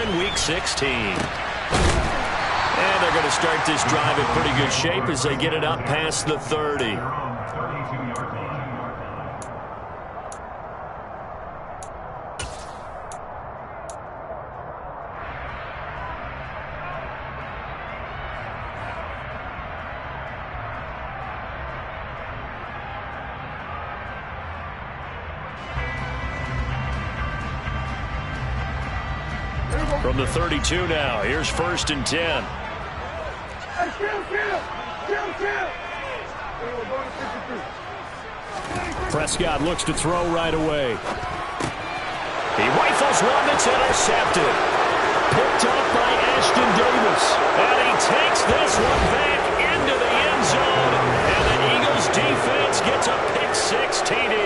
in Week 16. And they're going to start this drive in pretty good shape as they get it up past the 30. From the 32 now, here's 1st and 10. Prescott looks to throw right away. He rifles one that's intercepted. Picked up by Ashton Davis. And he takes this one back into the end zone. And the Eagles defense gets a pick-6 TD.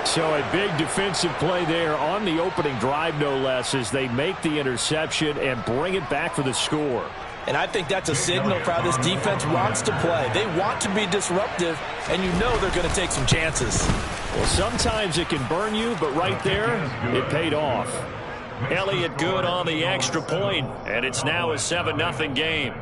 So a big defensive play there on the opening drive, no less, as they make the interception and bring it back for the score. And I think that's a signal for how this defense wants to play. They want to be disruptive, and you know they're going to take some chances. Well, sometimes it can burn you, but right there, it paid off. Elliott good on the extra point, and it's now a 7-0 game.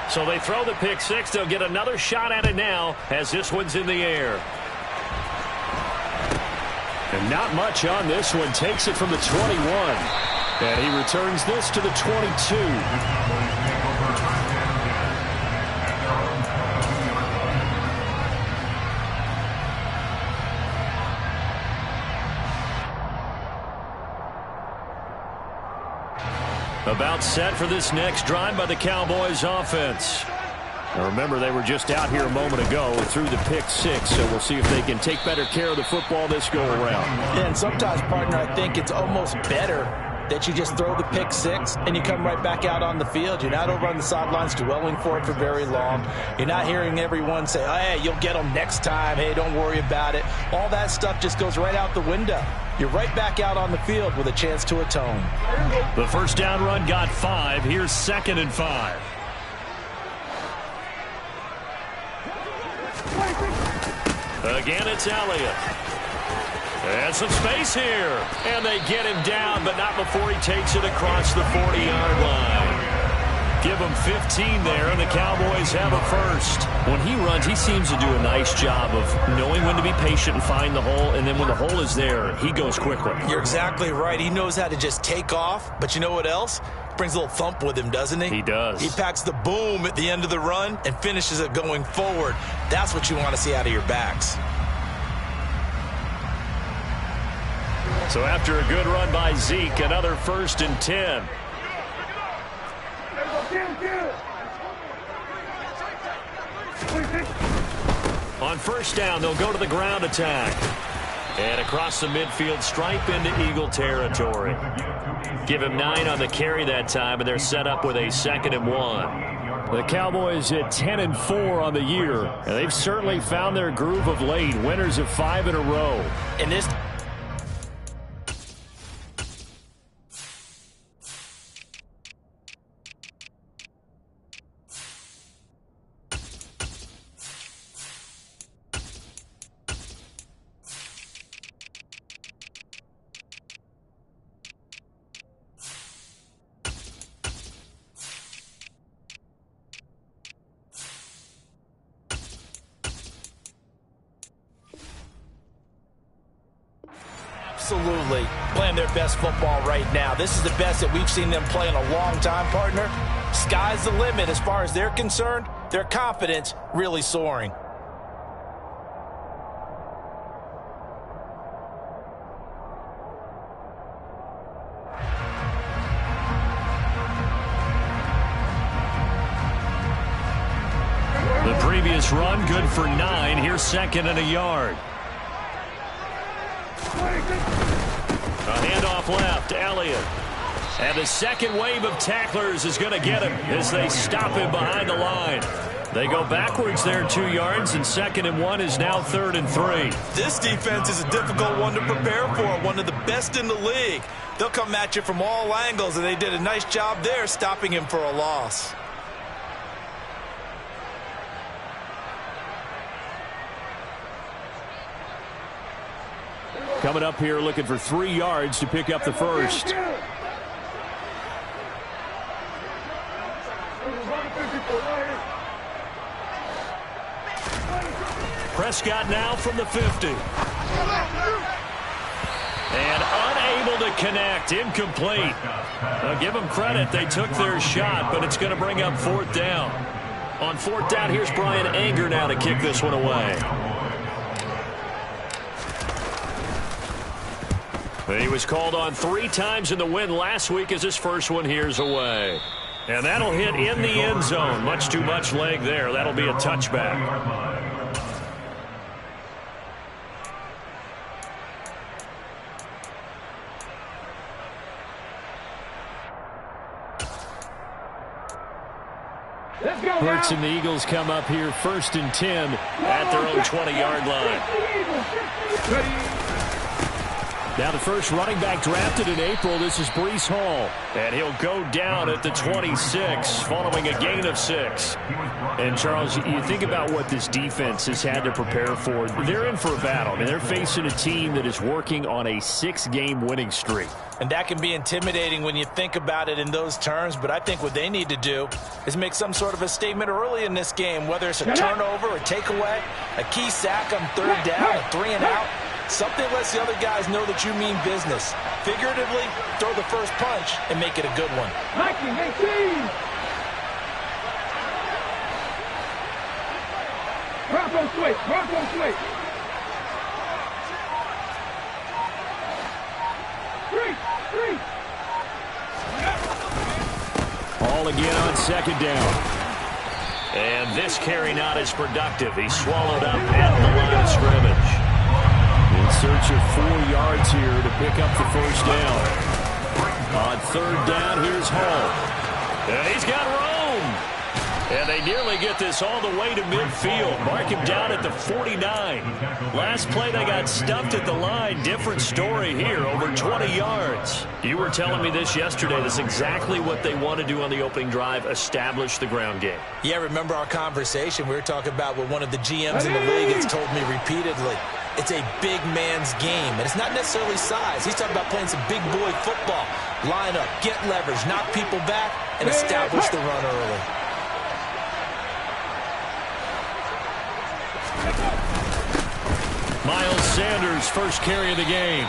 So they throw the pick-6. They'll get another shot at it now as this one's in the air. And not much on this one. Takes it from the 21. And he returns this to the 22. About set for this next drive by the Cowboys offense. Now remember, they were just out here a moment ago through the pick-6, so we'll see if they can take better care of the football this go-around. Yeah, and sometimes, partner, I think it's almost better that you just throw the pick-6 and you come right back out on the field. You're not over on the sidelines dwelling for it for very long. You're not hearing everyone say, oh, hey, you'll get them next time. Hey, don't worry about it. All that stuff just goes right out the window. You're right back out on the field with a chance to atone. The first down run got 5. Here's 2nd and 5. Again, it's Elliott. And some space here. And they get him down, but not before he takes it across the 40-yard line. Give him 15 there, and the Cowboys have a first. When he runs, he seems to do a nice job of knowing when to be patient and find the hole, and then when the hole is there, he goes quickly. You're exactly right. He knows how to just take off, but you know what else? Brings a little thump with him, doesn't he? He does. He packs the boom at the end of the run and finishes it going forward. That's what you want to see out of your backs. So after a good run by Zeke, another 1st and 10. On first down, they'll go to the ground attack. And across the midfield stripe into Eagle territory. Give him 9 on the carry that time, and they're set up with a 2nd and 1. The Cowboys at 10 and 4 on the year. And they've certainly found their groove of late. Winners of 5 in a row. And this absolutely playing their best football right now. This is the best that we've seen them play in a long time, partner. Sky's the limit as far as they're concerned. Their confidence really soaring. The previous run good for 9. Here's 2nd and a yard. A handoff left, Elliott. And the second wave of tacklers is going to get him as they stop him behind the line. They go backwards there 2 yards, and 2nd and 1 is now 3rd and 3. This defense is a difficult one to prepare for, one of the best in the league. They'll come at you from all angles, and they did a nice job there stopping him for a loss. Coming up here looking for 3 yards to pick up the first. Prescott now from the 50. And unable to connect. Incomplete. Give them credit. They took their shot, but it's going to bring up 4th down. On 4th down, here's Brian Anger now to kick this one away. He was called on 3 times in the win last week as his first one here's away. And that'll hit in the end zone. Much too much leg there. That'll be a touchback. Hurts and the Eagles come up here 1st and 10 at their own 20-yard line. Now the first running back drafted in April, this is Breece Hall. And he'll go down at the 26 following a gain of 6. And Charles, you think about what this defense has had to prepare for. They're in for a battle. I mean, they're facing a team that is working on a 6-game winning streak. And that can be intimidating when you think about it in those terms. But I think what they need to do is make some sort of a statement early in this game, whether it's a turnover, a takeaway, a key sack on 3rd down, a 3 and out. Something lets the other guys know that you mean business. Figuratively, throw the first punch and make it a good one. Bronco switch, Bronco switch. 3. All again on 2nd down. And this carry not as productive. He's swallowed up at the line of scrimmage. In search of 4 yards here to pick up the first down. On 3rd down, here's Hall. And he's got room. And they nearly get this all the way to midfield. Mark him down at the 49. Last play, they got stuffed at the line. Different story here, over 20 yards. You were telling me this yesterday. That's exactly what they want to do on the opening drive, establish the ground game. Yeah, remember our conversation. We were talking about what one of the GMs in the league has told me repeatedly. It's a big man's game, and it's not necessarily size. He's talking about playing some big boy football. Line up, get leverage, knock people back, and establish the run early. Miles Sanders, first carry of the game.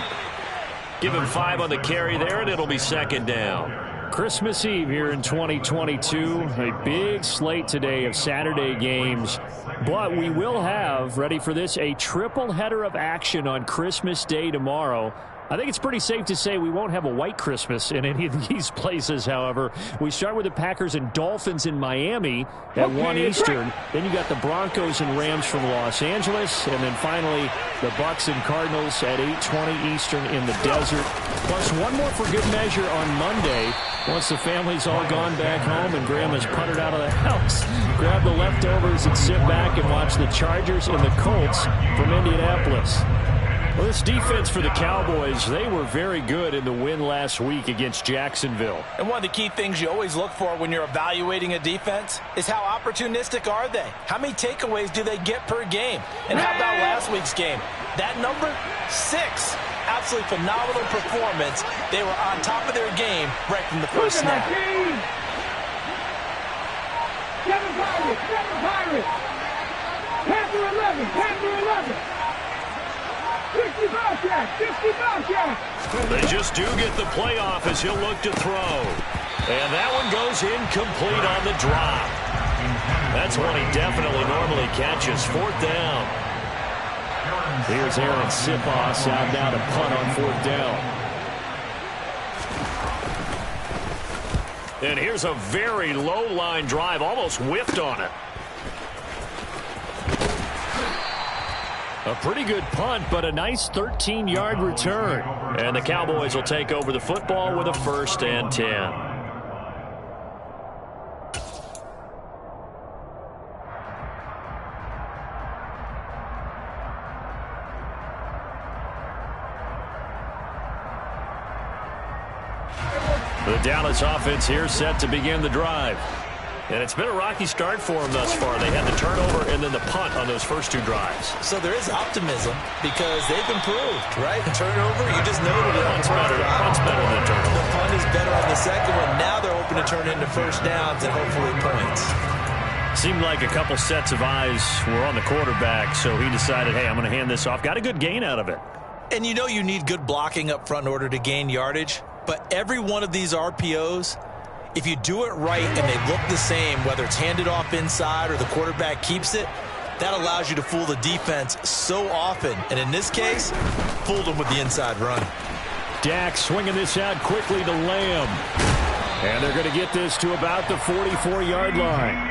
Give him 5 on the carry there, and it'll be 2nd down. Christmas Eve here in 2022. A big slate today of Saturday games. But we will have, ready for this, a triple header of action on Christmas Day tomorrow. I think it's pretty safe to say we won't have a white Christmas in any of these places, however. We start with the Packers and Dolphins in Miami at 1 Eastern. Then you got the Broncos and Rams from Los Angeles. And then finally, the Bucks and Cardinals at 8:20 Eastern in the desert. Plus one more for good measure on Monday. Once the family's all gone back home and Grandma's puttered out of the house, grab the leftovers and sit back and watch the Chargers and the Colts from Indianapolis. Well, this defense for the Cowboys, they were very good in the win last week against Jacksonville. And one of the key things you always look for when you're evaluating a defense is how opportunistic are they? How many takeaways do they get per game? And how about last week's game? That number, 6. Absolutely phenomenal performance. They were on top of their game right from the first snap. Kevin Pirates. Panther 11, Panther 11. 60 Bobcat. They just do get the playoff as he'll look to throw. And that one goes incomplete on the drop. That's one he definitely normally catches. 4th down. Here's Aaron Sipos out now to punt on 4th down. And here's a very low line drive, almost whiffed on it. A pretty good punt, but a nice 13-yard return. And the Cowboys will take over the football with a 1st and 10. The Dallas offense here set to begin the drive. And it's been a rocky start for them thus far. They had the turnover and then the punt on those first 2 drives. So there is optimism because they've improved, right? Turnover, you just noted it. Punt's better than turnover. The punt is better on the second one. Now they're hoping to turn into first downs and hopefully points. Seemed like a couple sets of eyes were on the quarterback, so he decided, hey, I'm going to hand this off. Got a good gain out of it. And you know you need good blocking up front in order to gain yardage, but every one of these RPOs, if you do it right and they look the same, whether it's handed off inside or the quarterback keeps it, that allows you to fool the defense so often. And in this case, fooled them with the inside run. Dak swinging this out quickly to Lamb. And they're going to get this to about the 44-yard line.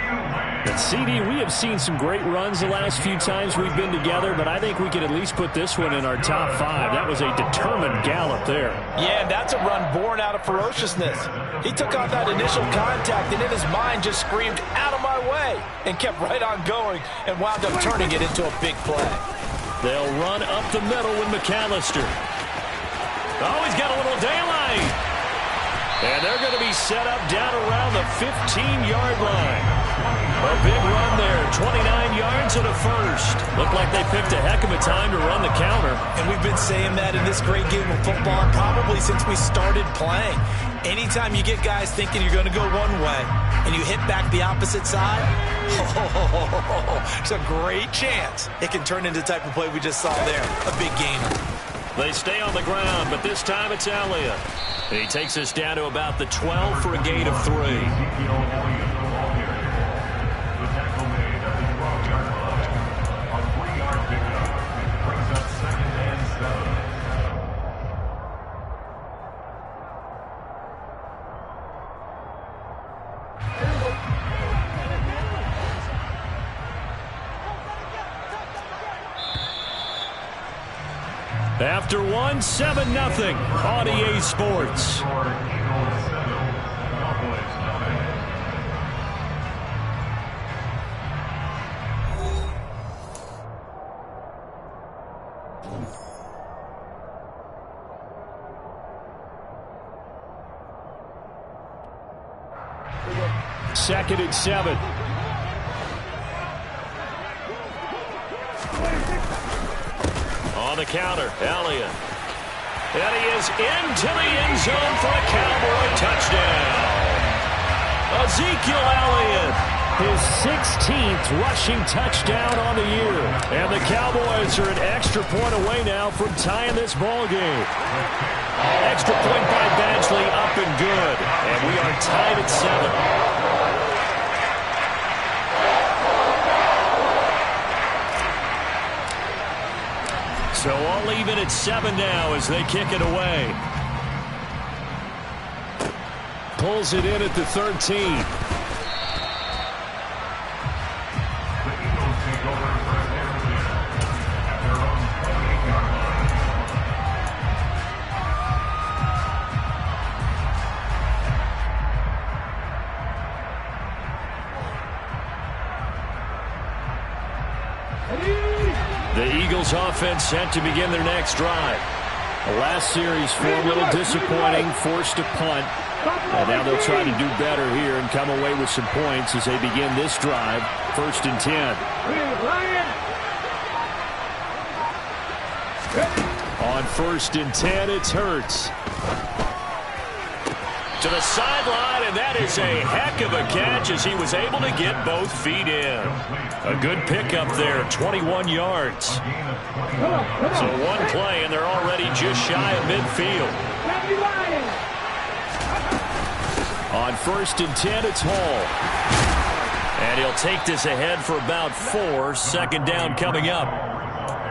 But, CD, we have seen some great runs the last few times we've been together, but I think we can at least put this one in our top 5. That was a determined gallop there. Yeah, and that's a run born out of ferociousness. He took on that initial contact, and in his mind just screamed, out of my way, and kept right on going and wound up turning it into a big play. They'll run up the middle with McAllister. Oh, he's got a little daylight. And they're going to be set up down around the 15-yard line. A big run there, 29 yards and a first. Looked like they picked a heck of a time to run the counter. And we've been saying that in this great game of football probably since we started playing. Anytime you get guys thinking you're going to go one way and you hit back the opposite side, it's a great chance it can turn into the type of play we just saw there, a big gainer. They stay on the ground, but this time it's Elliott. And he takes us down to about the 12 for a gain of 3. After 1, 7-0 on EA Sports. Second and 7. On the counter, Elliott. And he is into the end zone for a Cowboy touchdown. Ezekiel Elliott, his 16th rushing touchdown on the year. And the Cowboys are an extra point away now from tying this ball game. Extra point by Badgley, up and good. And we are tied at 7. So all even at 7 now as they kick it away. Pulls it in at the 13. The Eagles offense set to begin their next drive. The last series for a little disappointing, forced a punt. And now they'll try to do better here and come away with some points as they begin this drive. 1st and 10. On 1st and 10, it's Hurts. To the sideline, and that is a heck of a catch as he was able to get both feet in. A good pickup there, 21 yards. So one play, and they're already just shy of midfield. On 1st and 10, it's Hall. And he'll take this ahead for about 4. Second down coming up.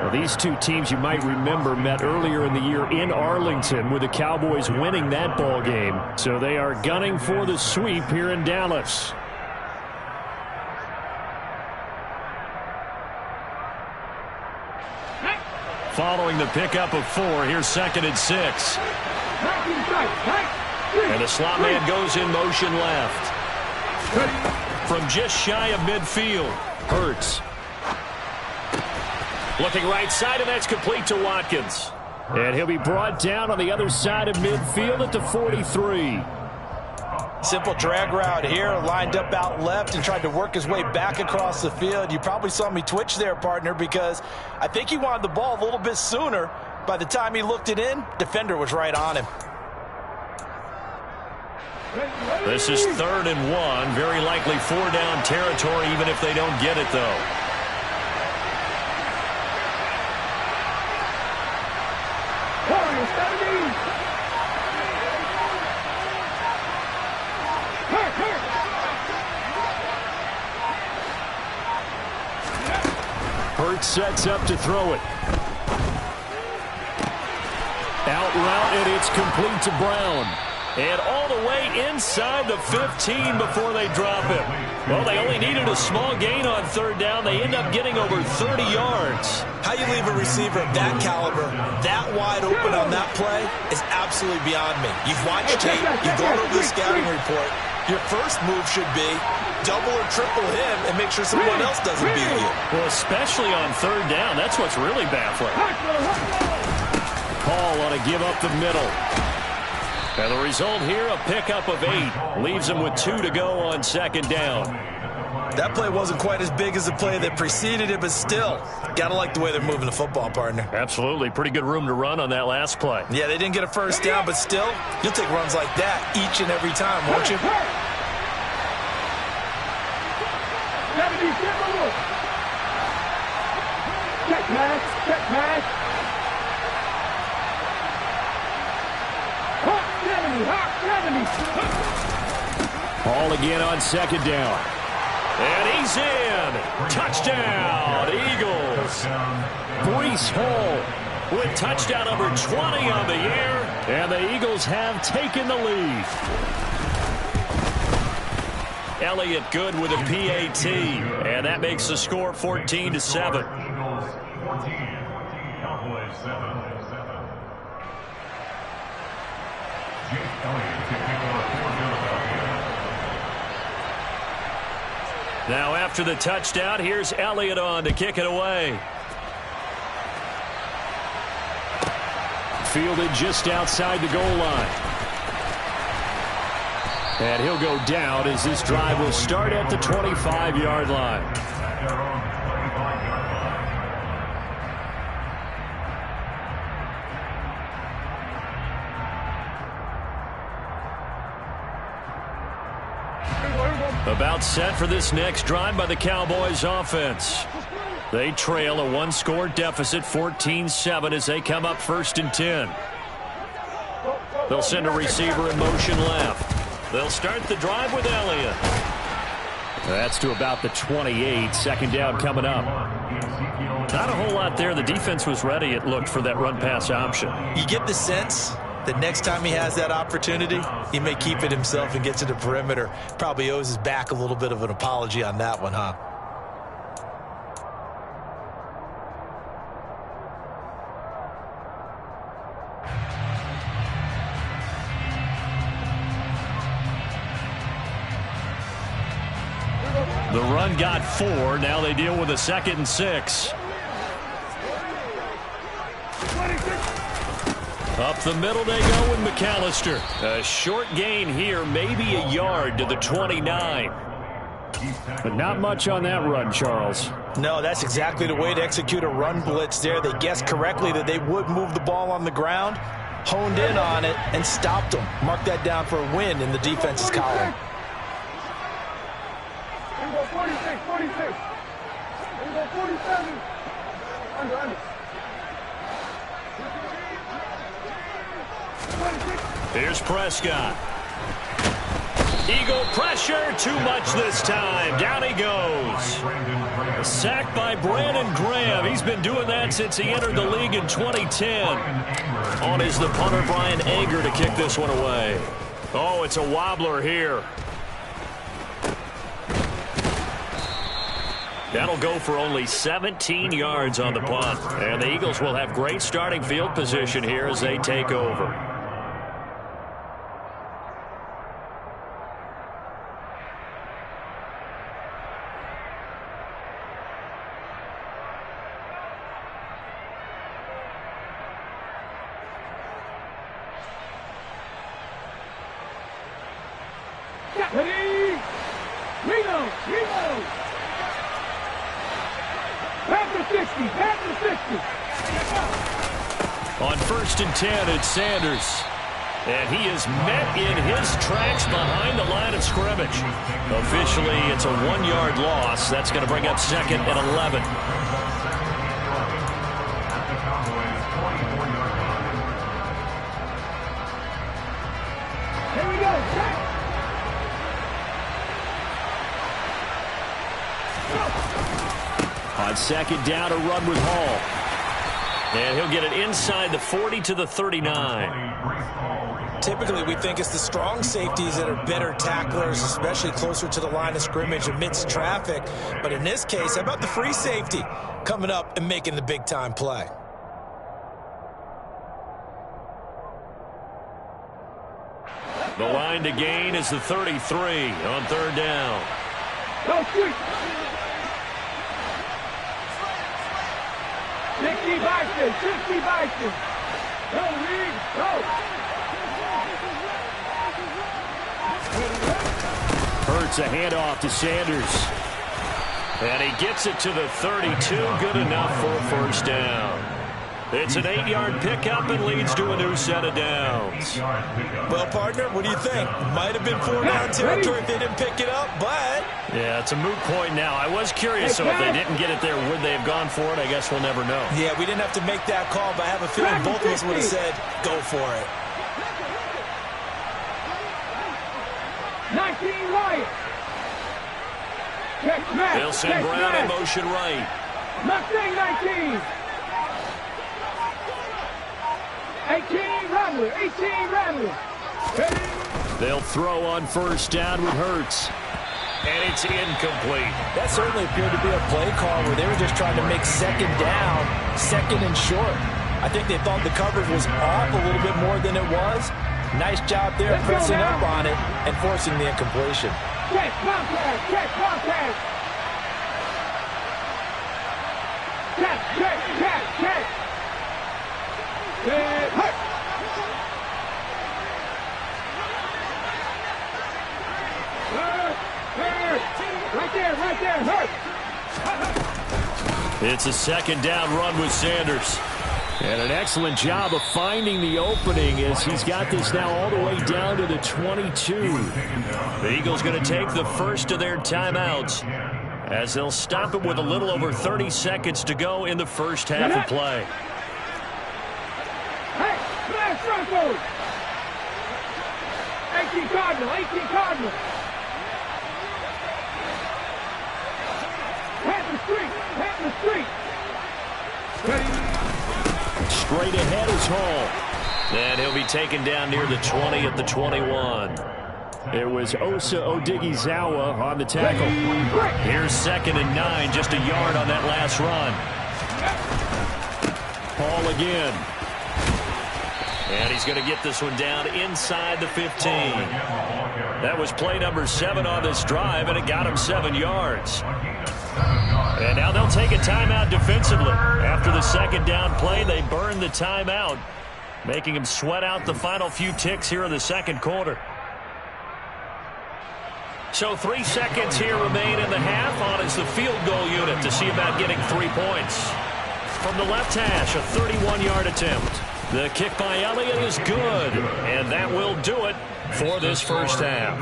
Well, these two teams, you might remember, met earlier in the year in Arlington with the Cowboys winning that ball game. So they are gunning for the sweep here in Dallas. Following the pickup of 4, here's 2nd and 6. And the slot man goes in motion left. From just shy of midfield, Hurts. Looking right side, and that's complete to Watkins. And he'll be brought down on the other side of midfield at the 43. Simple drag route here, lined up out left and tried to work his way back across the field. You probably saw me twitch there, partner, because I think he wanted the ball a little bit sooner. By the time he looked it in, defender was right on him. This is 3rd and 1. Very likely 4-down territory, even if they don't get it, though. Hurts sets up to throw it. Out route, and it's complete to Brown. And all the way inside the 15 before they drop him. Well, they only needed a small gain on 3rd down. They end up getting over 30 yards. How you leave a receiver of that caliber that wide open on that play is absolutely beyond me. You've watched tape. You've gone over the scouting report. Your first move should be double or triple him and make sure someone else doesn't beat you. Well, especially on 3rd down. That's what's really baffling. Paul on a give up the middle. And the result here, a pickup of 8. Leaves them with 2 to go on 2nd down. That play wasn't quite as big as the play that preceded it, but still, gotta like the way they're moving the football, partner. Absolutely. Pretty good room to run on that last play. Yeah, they didn't get a first down, but still, you'll take runs like that each and every time, won't you? Check pass, check pass. Paul again on 2nd down. And he's in. Touchdown, Eagles. Breece Hall with touchdown number 20 on the year. And the Eagles have taken the lead. Elliott good with a PAT. And that makes the score 14-7. Now after the touchdown, here's Elliott on to kick it away. Fielded just outside the goal line. And he'll go down as this drive will start at the 25-yard line. About set for this next drive by the Cowboys offense. They trail a 1-score deficit, 14-7, as they come up 1st and 10. They'll send a receiver in motion left. They'll start the drive with Elliott. That's to about the 28. 2nd down coming up. Not a whole lot there. The defense was ready, it looked, for that run-pass option. You get the sense that next time he has that opportunity, he may keep it himself and get to the perimeter. Probably owes his back a little bit of an apology on that one, huh? The run got 4. Now they deal with a 2nd and 6. Up the middle they go with McAllister. A short gain here, maybe a yard to the 29. But not much on that run, Charles. No, that's exactly the way to execute a run blitz there. They guessed correctly that they would move the ball on the ground, honed in on it, and stopped them. Mark that down for a win in the defense's column. 46, 46. 47. Under. Here's Prescott. Eagle pressure, too much this time. Down he goes. Sacked by Brandon Graham. He's been doing that since he entered the league in 2010. On is the punter, Brian Ager, to kick this one away. Oh, it's a wobbler here. That'll go for only 17 yards on the punt. And the Eagles will have great starting field position here as they take over. Ready? Reload. Reload. Back to 60. Back to 60. On 1st and 10, it's Sanders. And he is met in his tracks behind the line of scrimmage. Officially, it's a 1-yard loss. That's going to bring up 2nd and 11. Here we go. On 2nd down, a run with Hall. And he'll get it inside the 40 to the 39. Typically, we think it's the strong safeties that are better tacklers, especially closer to the line of scrimmage amidst traffic. But in this case, how about the free safety coming up and making the big-time play? The line to gain is the 33 on 3rd down. Go quick. 60 Bison. 60 Bison. Go, Reed. Go. Hurts a handoff to Sanders. And he gets it to the 32. Good enough for a 1st down. It's an 8-yard pickup and leads to a new set of downs. Well, partner, what do you think? Might have been 4-down territory if they didn't pick it up, but... Yeah, it's a moot point now. I was curious, so if they didn't get it there, would they have gone for it? I guess we'll never know. Yeah, we didn't have to make that call, but I have a feeling both of us would have said, go for it. 19 Lions. Check back. They'll send Brown in motion right. Mustang 19. 18 Rattler. 18 Rattler. Ready? They'll throw on 1st down with Hurts. And it's incomplete. That certainly appeared to be a play call where they were just trying to make 2nd down, 2nd and short. I think they thought the coverage was off a little bit more than it was. Nice job there pressing up on it and forcing the incompletion. Check contact. Check contact. Check, check, check, check. Check. Hurt. Right there, hurt. It's a 2nd down run with Sanders. And an excellent job of finding the opening as he's got this now all the way down to the 22. The Eagles going to take the first of their timeouts as they'll stop it with a little over 30 seconds to go in the first half of play. Hey, flash Broncos. 18 Cardinal, 18 Cardinal. Pat the street. Ready? Straight ahead is Hall. And he'll be taken down near the 20 at the 21. It was Osa Odighizuwa on the tackle. Here's 2nd and 9, just a yard on that last run. Hall again. And he's going to get this one down inside the 15. That was play number 7 on this drive, and it got him 7 yards. And now they'll take a timeout defensively. After the 2nd down play, they burn the timeout, making him sweat out the final few ticks here in the 2nd quarter. So 3 seconds here remain in the half on as the field goal unit to see about getting 3 points. From the left hash, a 31-yard attempt. The kick by Elliott is good, and that will do it for this first half.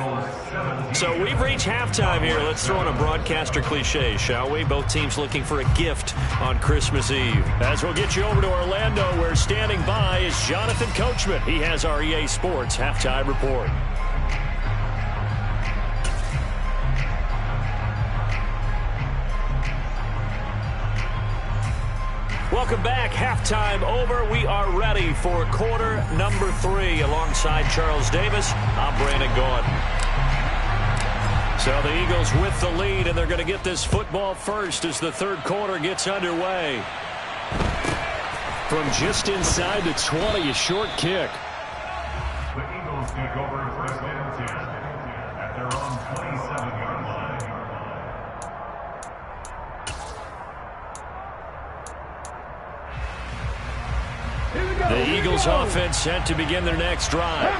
So we've reached halftime here. Let's throw in a broadcaster cliche, shall we? Both teams looking for a gift on Christmas Eve. As we'll get you over to Orlando, where standing by is Jonathan Coachman. He has our EA Sports halftime report. Welcome back. Halftime over. We are ready for quarter number 3 alongside Charles Davis. I'm Brandon Gordon. So the Eagles with the lead, and they're going to get this football first as the 3rd quarter gets underway. From just inside the 20, a short kick. The Eagles take over 1st and 10 at their own 27-yard line. The Eagles offense set to begin their next drive.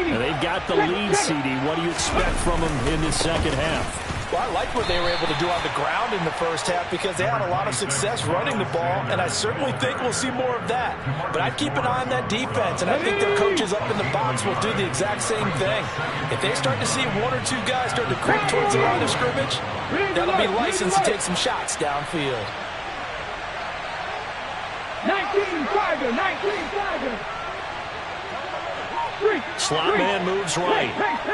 And they've got the lead, CD. What do you expect from them in the second half? Well, I like what they were able to do on the ground in the first half because they had a lot of success running the ball, and I certainly think we'll see more of that. But I'd keep an eye on that defense, and I think their coaches up in the box will do the exact same thing. If they start to see one or two guys start to creep towards the line of scrimmage, that'll be licensed to take some shots downfield. 19 Tiger, 19 Tiger. Slot man moves right. Let's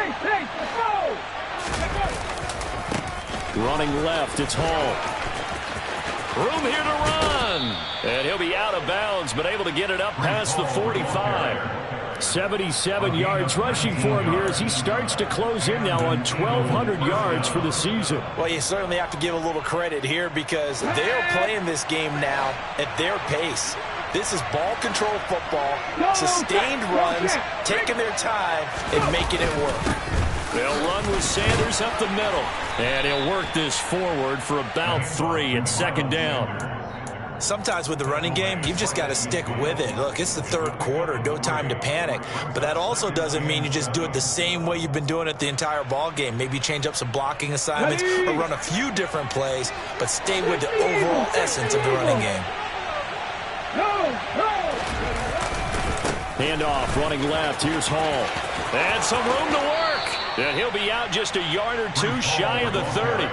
go. Running left, it's Hall. Room here to run. And he'll be out of bounds, but able to get it up past the 45. 77 yards rushing for him here as he starts to close in now on 1,200 yards for the season. Well, you certainly have to give a little credit here because they're playing this game now at their pace. This is ball control football, sustained runs, taking their time, and making it work. They'll run with Sanders up the middle. And he'll work this forward for about 3 and second down. Sometimes with the running game, you've just got to stick with it. Look, it's the third quarter, no time to panic. But that also doesn't mean you just do it the same way you've been doing it the entire ball game. Maybe change up some blocking assignments or run a few different plays, but stay with the overall essence of the running game. Handoff, running left. Here's Hall. And some room to work. And he'll be out just a yard or two shy of the 30.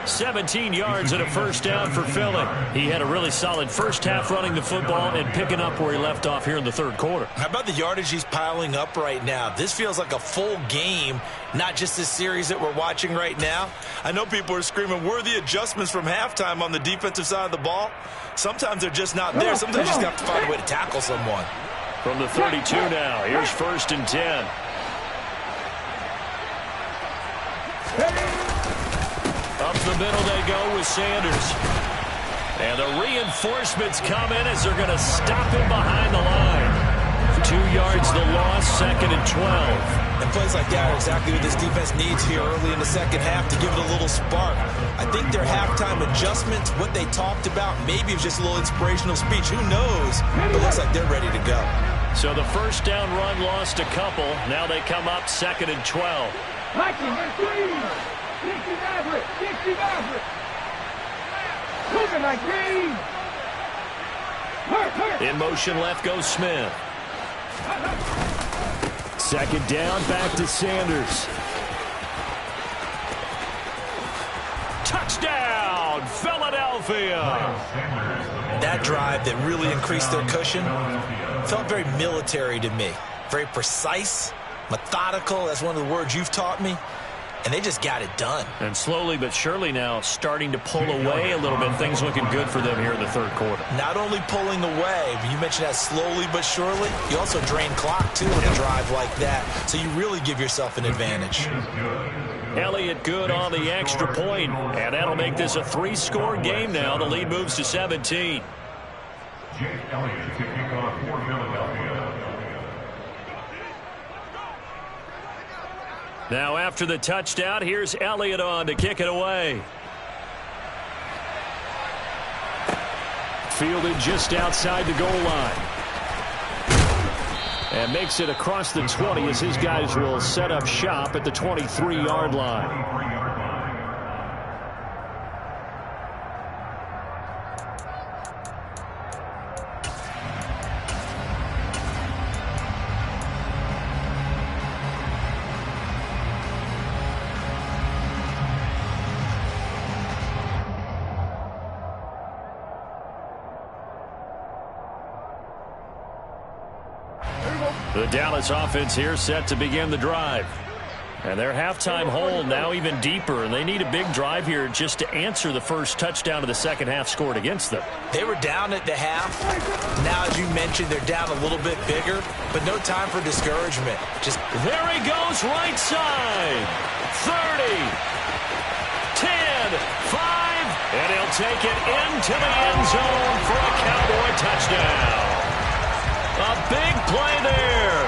17 yards and a first down for Philly. He had a really solid first half running the football and picking up where he left off here in the third quarter. How about the yardage he's piling up right now? This feels like a full game, not just this series that we're watching right now. I know people are screaming, where are the adjustments from halftime on the defensive side of the ball? Sometimes they're just not there. Sometimes you just have to find a way to tackle someone. From the 32 now, here's 1st and 10. Up the middle they go with Sanders. And the reinforcements come in as they're going to stop him behind the line. 2 yards the loss, 2nd and 12. And plays like that are exactly what this defense needs here early in the second half to give it a little spark. I think their halftime adjustments, what they talked about, maybe it was just a little inspirational speech. Who knows? But it looks like they're ready to go. So the first down run lost a couple. Now they come up 2nd and 12. In motion left goes Smith. 2nd down, back to Sanders. Touchdown, Philadelphia. That drive that really increased their cushion felt very military to me. Very precise, methodical. That's one of the words you've taught me. And they just got it done. And slowly but surely now starting to pull away a little bit. Things looking good for them here in the third quarter. Not only pulling away, but you mentioned that slowly but surely. You also drain clock, too, with a drive like that. So you really give yourself an advantage. Elliott good on the extra point. And that'll make this a 3-score game now. The lead moves to 17. Jake Elliott to kick off for Philadelphia. Now after the touchdown, here's Elliott on to kick it away. Fielded just outside the goal line. And makes it across the 20 as his guys will set up shop at the 23-yard line. The Dallas offense here set to begin the drive. And their halftime hole now even deeper, and they need a big drive here just to answer the first touchdown of the second half scored against them. They were down at the half. Now, as you mentioned, they're down a little bit bigger, but no time for discouragement. Just there he goes, right side. 30, 10, 5, and he'll take it into the end zone for a Cowboy touchdown. A big play there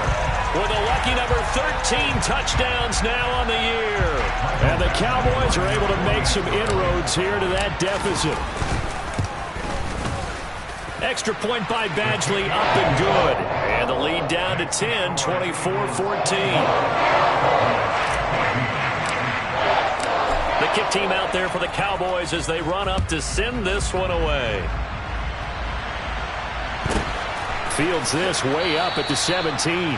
with a lucky number 13 touchdowns now on the year. And the Cowboys are able to make some inroads here to that deficit. Extra point by Badgley, up and good. And the lead down to 10, 24-14. The kick team out there for the Cowboys as they run up to send this one away. Fields this way up at the 17.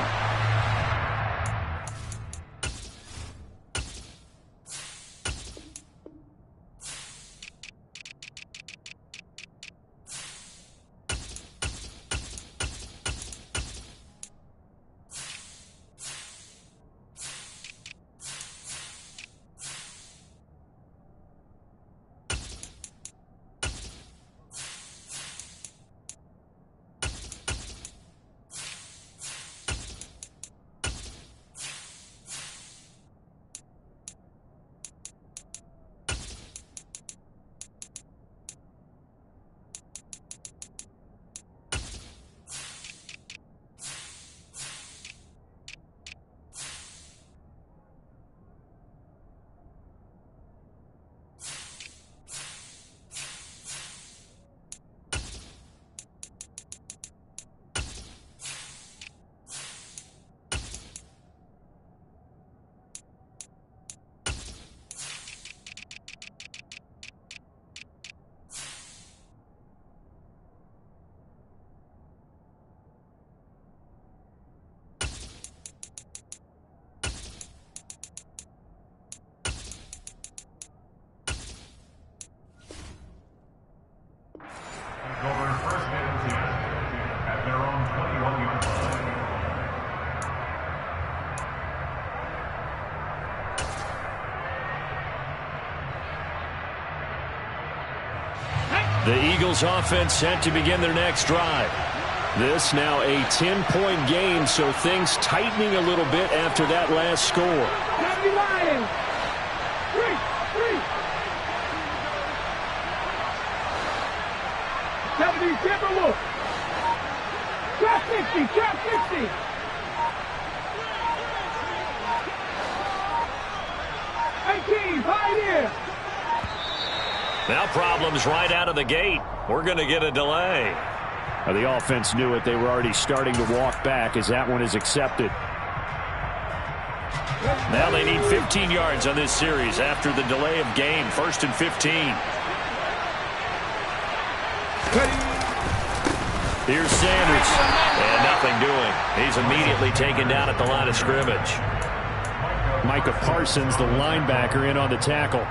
Over first and 10 at their own 21-yard line. The Eagles offense set to begin their next drive. This now a 10-point game, so things tightening a little bit after that last score. 70, Timberwolves. Drop 60, drop 60. High here. Now problems right out of the gate. We're going to get a delay. The offense knew it. They were already starting to walk back as that one is accepted. Now they need 15 yards on this series after the delay of game. 1st and 15. Here's Sanders. And nothing doing. He's immediately taken down at the line of scrimmage. Micah Parsons, the linebacker, in on the tackle.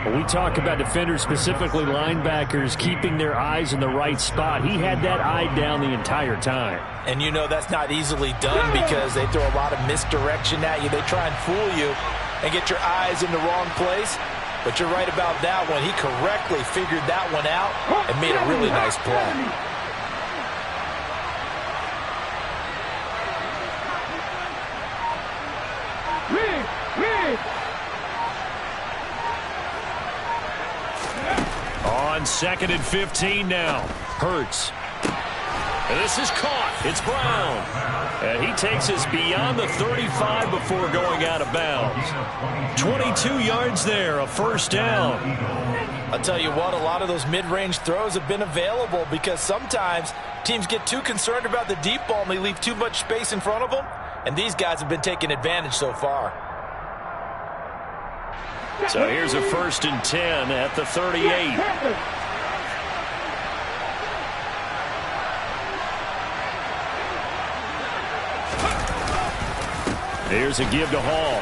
When we talk about defenders, specifically linebackers, keeping their eyes in the right spot, he had that eye down the entire time. And you know that's not easily done because they throw a lot of misdirection at you. They try and fool you and get your eyes in the wrong place. But you're right about that one. He correctly figured that one out and made a really nice play. On 2nd and 15 now. Hurts. And this is caught. It's Brown. And he takes us beyond the 35 before going out of bounds. 22 yards there, a first down. I'll tell you what, a lot of those mid-range throws have been available because sometimes teams get too concerned about the deep ball and they leave too much space in front of them. And these guys have been taking advantage so far. So here's a 1st and 10 at the 38. Here's a give to Hall.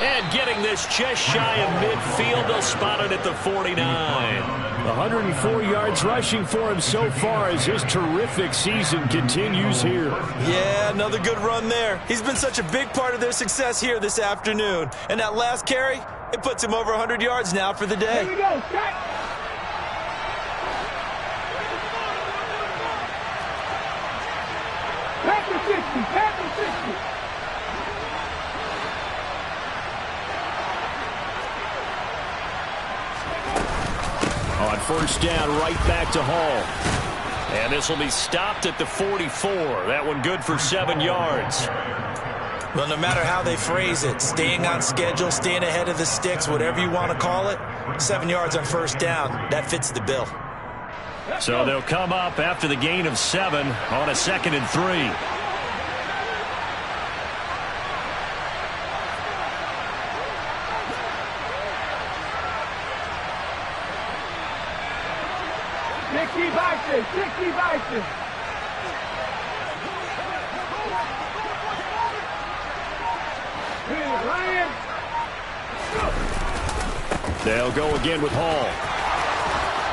And getting this just shy of midfield, they'll spot it at the 49. 104 yards rushing for him so far as his terrific season continues here. Yeah, another good run there. He's been such a big part of their success here this afternoon. And that last carry, it puts him over 100 yards now for the day. Here we go, Scott. Back to 60, back to 60. On 1st down, right back to Hall. And this will be stopped at the 44. That one good for 7 yards. Well, no matter how they phrase it, staying on schedule, staying ahead of the sticks, whatever you want to call it, 7 yards on 1st down, that fits the bill. So they'll come up after the gain of 7 on a 2nd and 3. Sixty Bison. Ryan. They'll go again with Hall.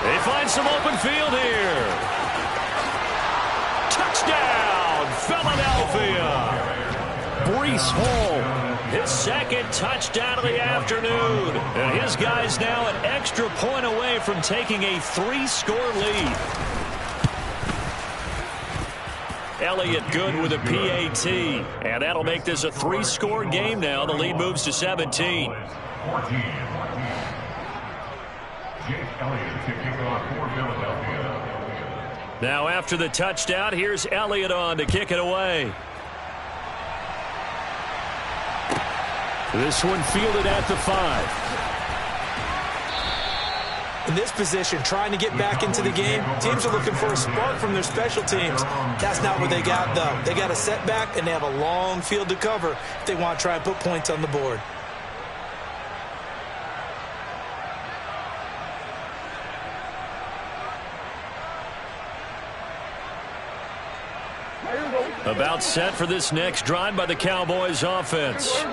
They find some open field here. Touchdown, Philadelphia. Breece Hall, his 2nd touchdown of the afternoon. And his guys now an extra point away from taking a 3-score lead. Elliott good with a PAT. And that'll make this a 3-score game now. The lead moves to 17. 14. Jake Elliott to kick off for Philadelphia. Now after the touchdown, here's Elliott on to kick it away. This one fielded at the 5. In this position, trying to get back into the game, teams are looking for a spark from their special teams. That's not what they got, though. They got a setback, and they have a long field to cover if they want to try and put points on the board. About set for this next drive by the Cowboys offense.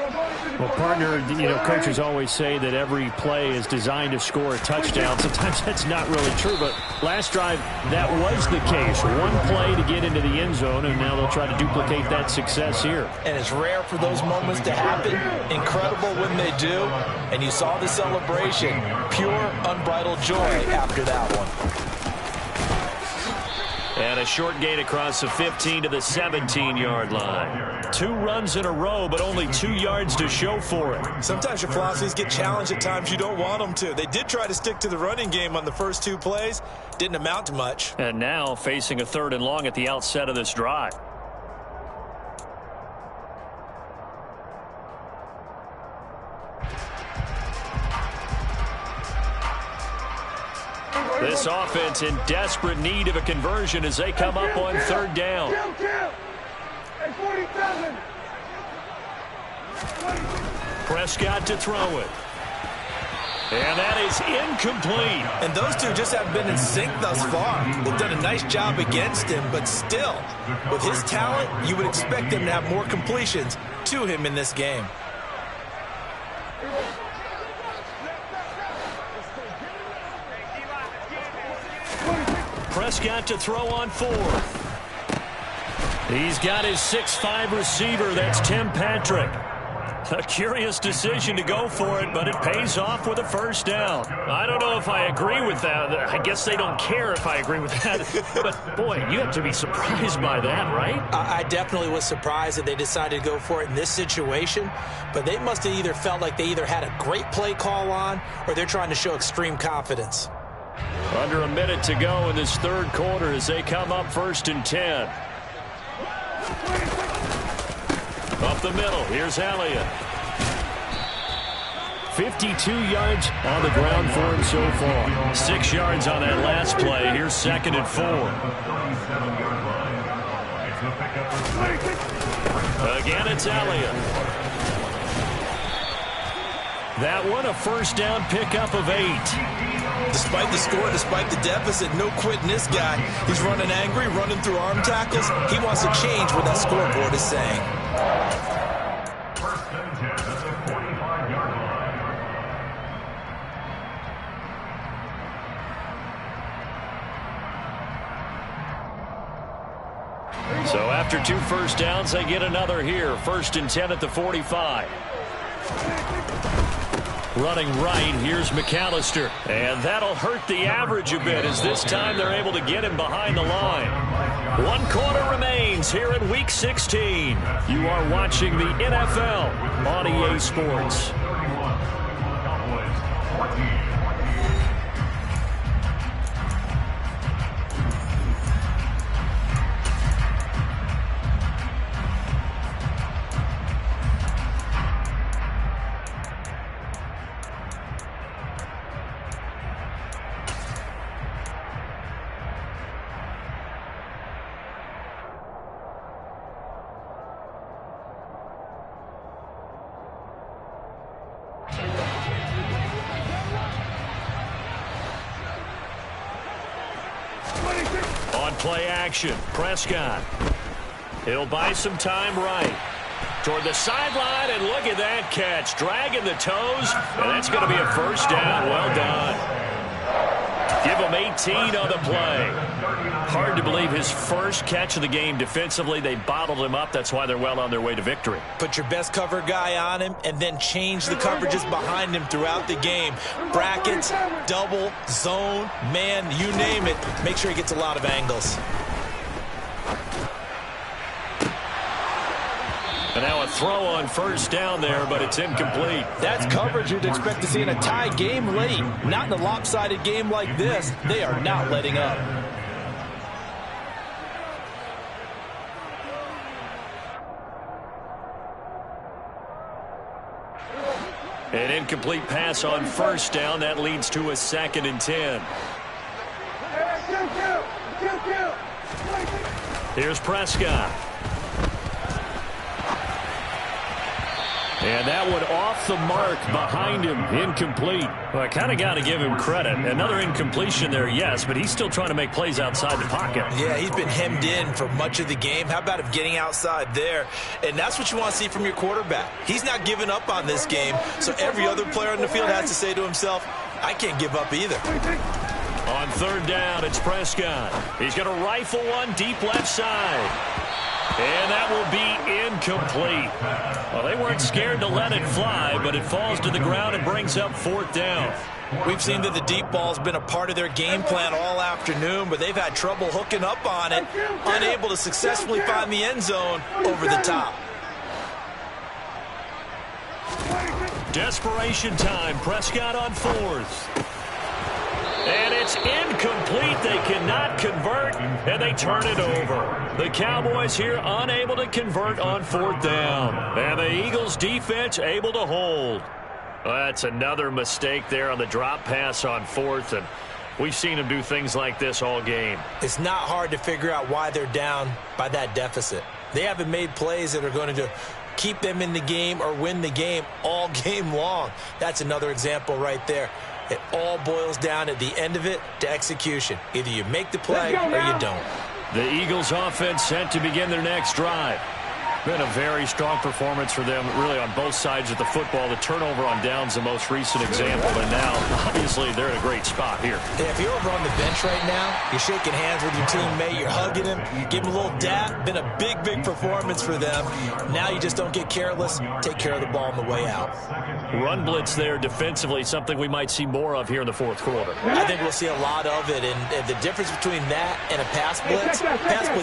Well, partner, coaches always say that every play is designed to score a touchdown. Sometimes that's not really true, but last drive, that was the case. One play to get into the end zone, and now they'll try to duplicate that success here. And it's rare for those moments to happen. Incredible when they do. And you saw the celebration. Pure, unbridled joy after that one. And a short gain across the 15 to the 17-yard line. 2 runs in a row, but only 2 yards to show for it. Sometimes your philosophies get challenged at times you don't want them to. They did try to stick to the running game on the first 2 plays. Didn't amount to much. And now facing a 3rd and long at the outset of this drive. This offense in desperate need of a conversion as they come up on 3rd down. Prescott to throw it. And that is incomplete. And those two just haven't been in sync thus far. They've done a nice job against him, but still, with his talent, you would expect him to have more completions to him in this game. Prescott to throw on 4th. He's got his 6'5 receiver. That's Tim Patrick. A curious decision to go for it, but it pays off with a 1st down. I don't know if I agree with that. I guess they don't care if I agree with that. But, boy, you have to be surprised by that, right? I definitely was surprised that they decided to go for it in this situation. But they must have either felt like they either had a great play call on or they're trying to show extreme confidence. Under a minute to go in this 3rd quarter as they come up 1st and 10. Up the middle, here's Elliott. 52 yards on the ground for him so far. 6 yards on that last play. Here's 2nd and 4. Again, it's Elliott. That one, a 1st down pickup of 8. Despite the score, despite the deficit, no quitting this guy. He's running angry, running through arm tackles. He wants to change what that scoreboard is saying. 1st and 10 at the 45-yard line. So after 2 1st downs, they get another here. 1st and 10 at the 45. Running right, here's McAllister. And that'll hurt the average a bit as this time they're able to get him behind the line. 1 quarter remains here in Week 16. You are watching the NFL on EA Sports. On play action, Prescott. He'll buy some time right. Toward the sideline, and look at that catch. Dragging the toes, and that's going to be a first down. Well done. Give him 18 on the play. Hard to believe his first catch of the game defensively. They bottled him up. That's why they're well on their way to victory. Put your best cover guy on him and then change the coverages behind him throughout the game. Brackets, double, zone, man, you name it. Make sure he gets a lot of angles. And now a throw on first down there, but it's incomplete. That's coverage you'd expect to see in a tie game late. Not in a lopsided game like this. They are not letting up. An incomplete pass on first down. That leads to a 2nd and 10. Here's Prescott. And that one off the mark behind him, incomplete. Well, I kind of got to give him credit. Another incompletion there, yes, but he's still trying to make plays outside the pocket. Yeah, he's been hemmed in for much of the game. How about him getting outside there? And that's what you want to see from your quarterback. He's not giving up on this game, so every other player on the field has to say to himself, I can't give up either. On 3rd down, it's Prescott. He's going to rifle one deep left side. And that will be incomplete. Well, they weren't scared to let it fly, but it falls to the ground and brings up 4th down. We've seen that the deep ball's been a part of their game plan all afternoon, but they've had trouble hooking up on it, unable to successfully find the end zone over the top. Desperation time. Prescott on 4th. And it's incomplete. They cannot convert, and they turn it over. The Cowboys here unable to convert on 4th down. And the Eagles defense able to hold. Well, that's another mistake there on the drop pass on 4th, and we've seen them do things like this all game. It's not hard to figure out why they're down by that deficit. They haven't made plays that are going to keep them in the game or win the game all game long. That's another example right there. It all boils down at the end of it to execution. Either you make the play or you don't. The Eagles offense set to begin their next drive. Been a very strong performance for them, really, on both sides of the football. The turnover on downs, the most recent example, and now, obviously, they're in a great spot here. Yeah, if you're over on the bench right now, you're shaking hands with your teammate, you're hugging him, give him a little dap. Been a big, big performance for them. Now you just don't get careless. Take care of the ball on the way out. Run blitz there defensively, something we might see more of here in the 4th quarter. I think we'll see a lot of it, and the difference between that and a pass blitz,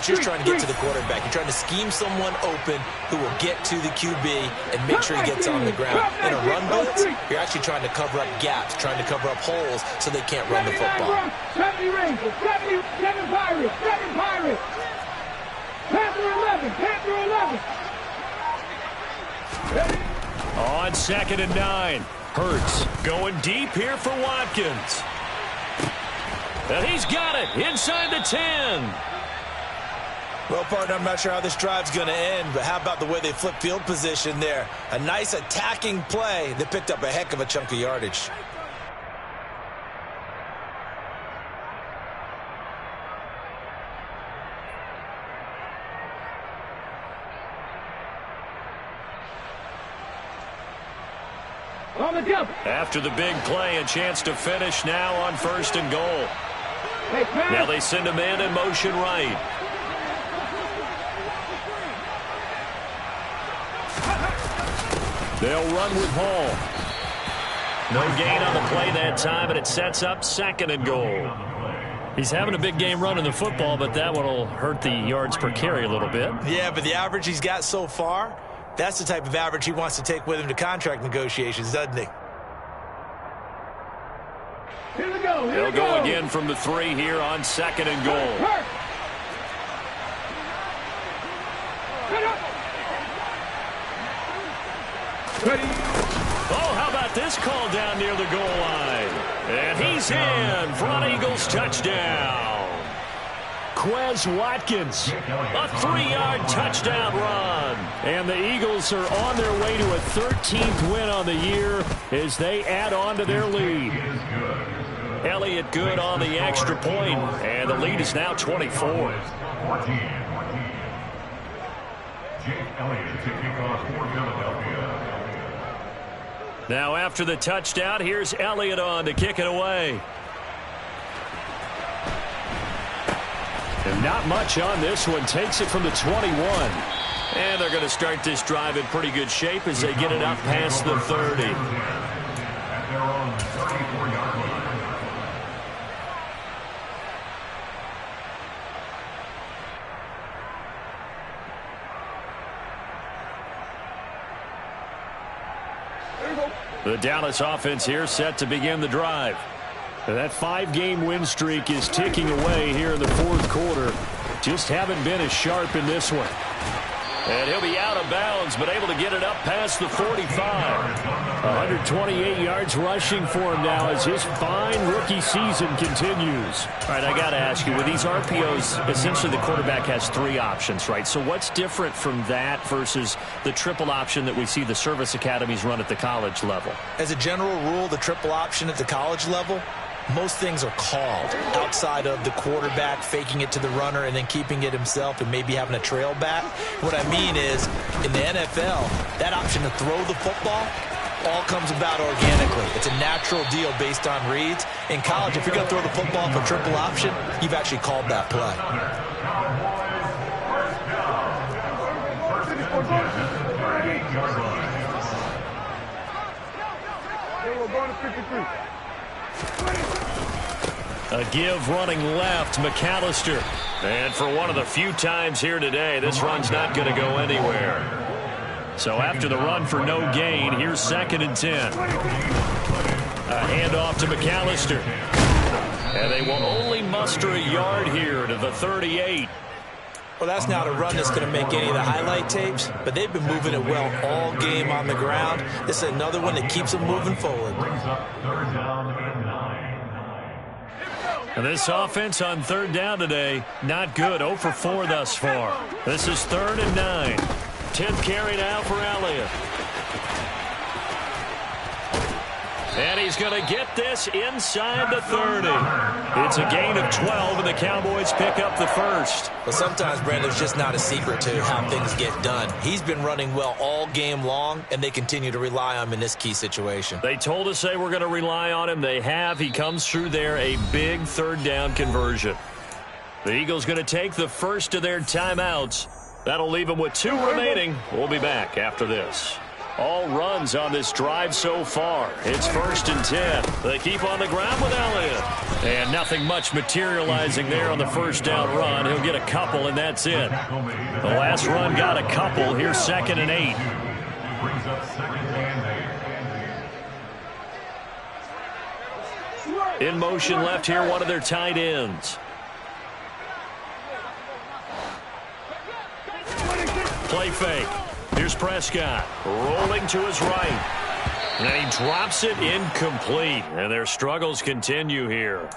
you're trying to get to the quarterback. You're trying to scheme someone open who will get to the QB and make sure he gets on the ground. In a run blitz, you're actually trying to cover up gaps, trying to cover up holes so they can't run the football. 70 Rangers, 7 Pirates, 7 Pirates. Panther 11, Panther 11. On 2nd and 9, Hurts going deep here for Watkins. And he's got it inside the 10. Well, partner, I'm not sure how this drive's going to end, but how about the way they flip field position there? A nice attacking play that picked up a heck of a chunk of yardage. On the jump. After the big play, a chance to finish now on 1st and goal. Now they send a man in motion right. They'll run with Hall. No gain on the play that time, and it sets up 2nd and goal. He's having a big game running the football, but that one will hurt the yards per carry a little bit. Yeah, but the average he's got so far, that's the type of average he wants to take with him to contract negotiations, doesn't he? Here we go. They'll go again from the 3 here on 2nd and goal. Oh, how about this call down near the goal line? And he's in for an Eagles touchdown. Quez Watkins, a 3-yard touchdown run. And the Eagles are on their way to a 13th win on the year as they add on to their lead. Elliott good on the extra point, and the lead is now 24. 14. Jake Elliott to kick off for Philadelphia. Now after the touchdown, here's Elliott on to kick it away. And not much on this one. Takes it from the 21. And they're going to start this drive in pretty good shape as they get it up past the 30. At their own 34-yard line. The Dallas offense here set to begin the drive. That 5-game win streak is ticking away here in the fourth quarter. Just haven't been as sharp in this one. And he'll be out of bounds, but able to get it up past the 45. 128 yards rushing for him now as his fine rookie season continues. All right, I got to ask you, with these RPOs, essentially the quarterback has 3 options, right? So what's different from that versus the triple option that we see the service academies run at the college level? As a general rule, the triple option at the college level, most things are called outside of the quarterback faking it to the runner and then keeping it himself and maybe having a trail back. What I mean is, in the NFL, that option to throw the football all comes about organically. It's a natural deal based on reads. In college, if you're going to throw the football for triple option, you've actually called that play. We're going to 53. A give running left, McAllister. And for one of the few times here today, this run's not going to go anywhere. So after the run for no gain, here's 2nd and 10. A handoff to McAllister. And they will only muster a yard here to the 38. Well, that's not a run that's going to make any of the highlight tapes, but they've been moving it well all game on the ground. This is another one that keeps them moving forward. Brings up 3rd down and 9. And this offense on 3rd down today, not good. 0 for 4 thus far. This is 3rd and 9. 10th carry now for Elliott. And he's going to get this inside the 30. It's a gain of 12, and the Cowboys pick up the first. But sometimes, Brandon, it's just not a secret to how things get done. He's been running well all game long, and they continue to rely on him in this key situation. They told us they were going to rely on him. They have. He comes through there, a big 3rd down conversion. The Eagles going to take the first of their timeouts. That'll leave them with 2 remaining. We'll be back after this. All runs on this drive so far. It's 1st and 10. They keep on the ground with Elliott. And nothing much materializing there on the first down run. He'll get a couple, and that's it. The last run got a couple. Here's 2nd and 8. Brings up 2nd and 8. In motion left here, one of their tight ends. Play fake. Here's Prescott rolling to his right. And he drops it incomplete. And their struggles continue here.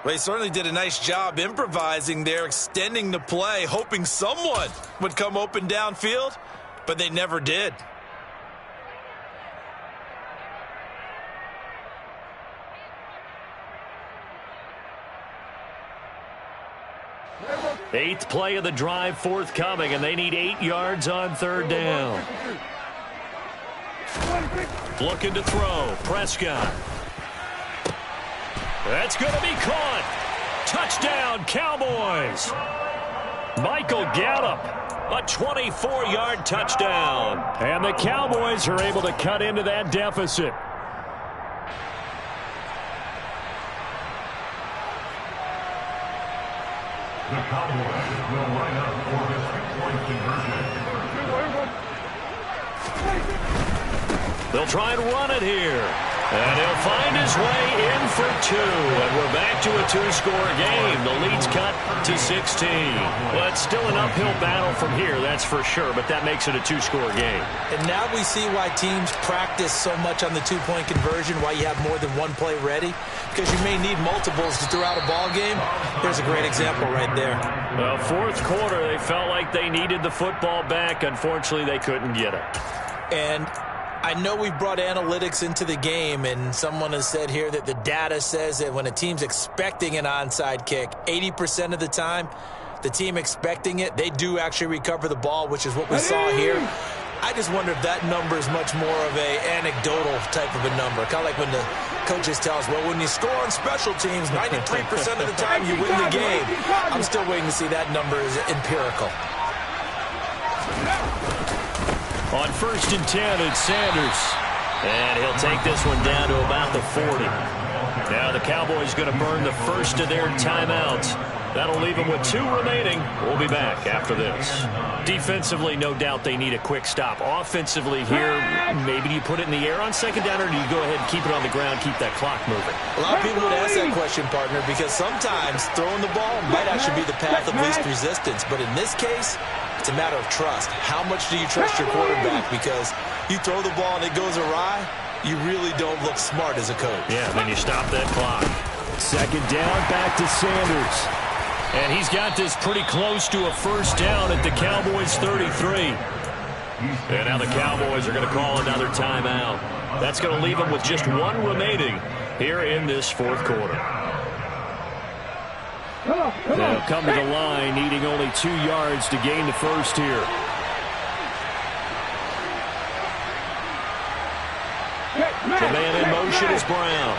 Well, he certainly did a nice job improvising there, extending the play, hoping someone would come open downfield, but they never did. Eighth play of the drive forthcoming, and they need 8 yards on 3rd down. Looking to throw. Prescott. That's going to be caught. Touchdown, Cowboys. Michael Gallup, a 24-yard touchdown. And the Cowboys are able to cut into that deficit. The Cowboys will line up for the 2-point conversion. They'll try and run it here. And he'll find his way in for 2. And we're back to a 2-score game. The lead's cut to 16. Well, it's still an uphill battle from here, that's for sure. But that makes it a 2-score game. And now we see why teams practice so much on the 2-point conversion, why you have more than one play ready. Because you may need multiples to throw out a ball game. There's a great example right there. Well, fourth quarter, they felt like they needed the football back. Unfortunately, they couldn't get it. And I know we brought analytics into the game, and someone has said here that the data says that when a team's expecting an onside kick, 80% of the time, the team expecting it, they do actually recover the ball, which is what we saw here. I just wonder if that number is much more of a anecdotal type of a number. Kind of like when the coaches tell us, well, when you score on special teams, 93% of the time you win the game. I'm still waiting to see that number is empirical. On 1st and 10, it's Sanders. And he'll take this one down to about the 40. Now the Cowboys going to burn the first of their timeouts. That'll leave them with 2 remaining. We'll be back after this. Defensively, no doubt they need a quick stop. Offensively here, maybe do you put it in the air on 2nd down, or do you go ahead and keep it on the ground, keep that clock moving? A lot of people would ask that question, partner, because sometimes throwing the ball might actually be the path of least resistance. But in this case, it's a matter of trust. How much do you trust your quarterback? Because you throw the ball and it goes awry, you really don't look smart as a coach. Yeah, then you stop that clock. 2nd down, back to Sanders. And he's got this pretty close to a 1st down at the Cowboys' 33. And now the Cowboys are going to call another timeout. That's going to leave them with just 1 remaining here in this 4th quarter. They'll come to the line, needing only 2 yards to gain the first here. The man in motion is Brown.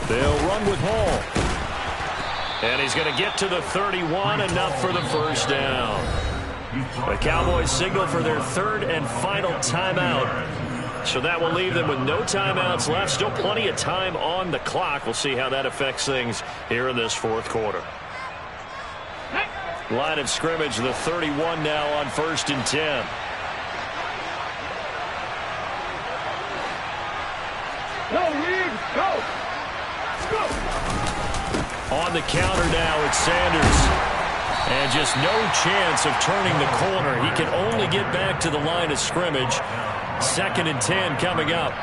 They'll run with Hall. And he's going to get to the 31, enough for the 1st down. The Cowboys signal for their 3rd and final timeout. So that will leave them with no timeouts left. Still plenty of time on the clock. We'll see how that affects things here in this 4th quarter. Line of scrimmage, the 31 now on 1st and 10. Go, Reed, go! On the counter now, it's Sanders. And just no chance of turning the corner. He can only get back to the line of scrimmage. 2nd and 10 coming up.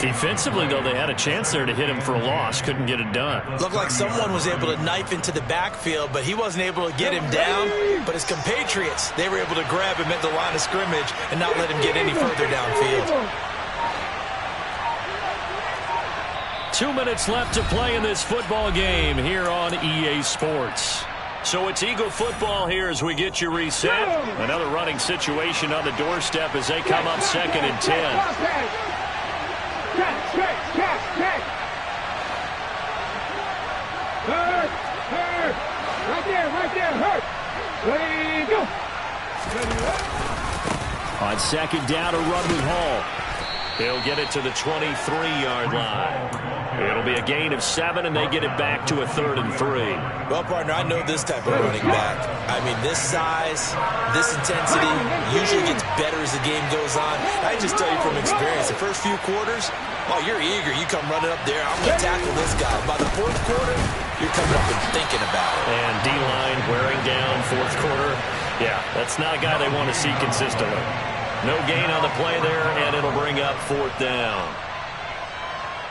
Defensively, though, they had a chance there to hit him for a loss. Couldn't get it done. Looked like someone was able to knife into the backfield, but he wasn't able to get him down. But his compatriots, they were able to grab him at the line of scrimmage and not let him get any further downfield. 2 minutes left to play in this football game here on EA Sports. So it's Eagle football here as we get you reset. Another running situation on the doorstep as they come up 2nd and 10. Right there, hurt. Ready, go. On 2nd down, a run with Hall. He'll get it to the 23-yard line. It'll be a gain of 7, and they get it back to a 3rd and 3. Well, partner, I know this type of running back. I mean, this size, this intensity usually gets better as the game goes on. I just tell you from experience, the first few quarters, oh, you're eager. You come running up there. I'm going to tackle this guy. By the 4th quarter, you're coming up and thinking about it. And D-line wearing down 4th quarter. Yeah, that's not a guy they want to see consistently. No gain on the play there, and it'll bring up 4th down.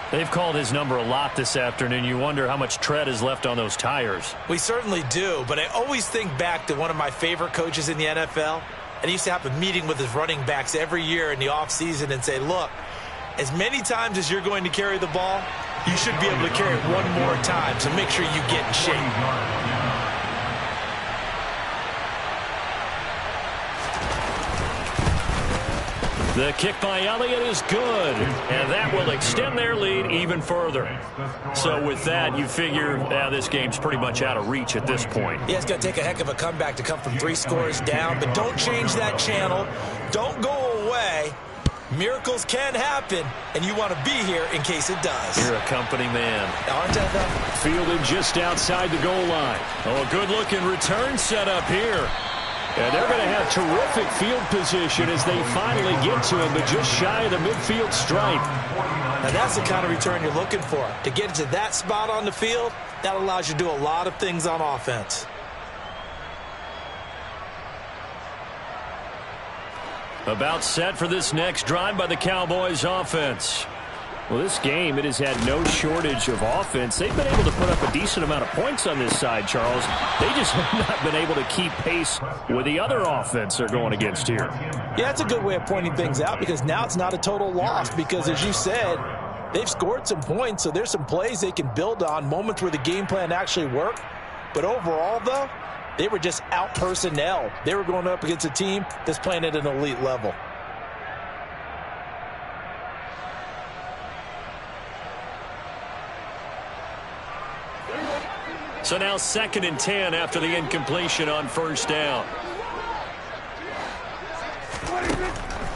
They've called his number a lot this afternoon. You wonder how much tread is left on those tires. We certainly do, but I always think back to one of my favorite coaches in the NFL, and he used to have a meeting with his running backs every year in the offseason and say, look, as many times as you're going to carry the ball, you should be able to carry it one more time, so make sure you get in shape. The kick by Elliott is good, and that will extend their lead even further. So with that, you figure this game's pretty much out of reach at this point. Yeah, it's going to take a heck of a comeback to come from 3 scores down, but don't change that channel. Don't go away. Miracles can happen, and you want to be here in case it does. You're a company man. Aren't I, though? Fielded just outside the goal line. Oh, a good-looking return set up here. And they're going to have terrific field position as they finally get to him, but just shy of the midfield stripe. Now, that's the kind of return you're looking for. To get to that spot on the field, that allows you to do a lot of things on offense. About set for this next drive by the Cowboys offense. Well, this game, it has had no shortage of offense. They've been able to put up a decent amount of points on this side, Charles. They just have not been able to keep pace with the other offense they're going against here. Yeah, that's a good way of pointing things out because now it's not a total loss because, as you said, they've scored some points, so there's some plays they can build on, moments where the game plan actually worked. But overall, though, they were just out-personnel. They were going up against a team that's playing at an elite level. So now 2nd and 10 after the incompletion on first down.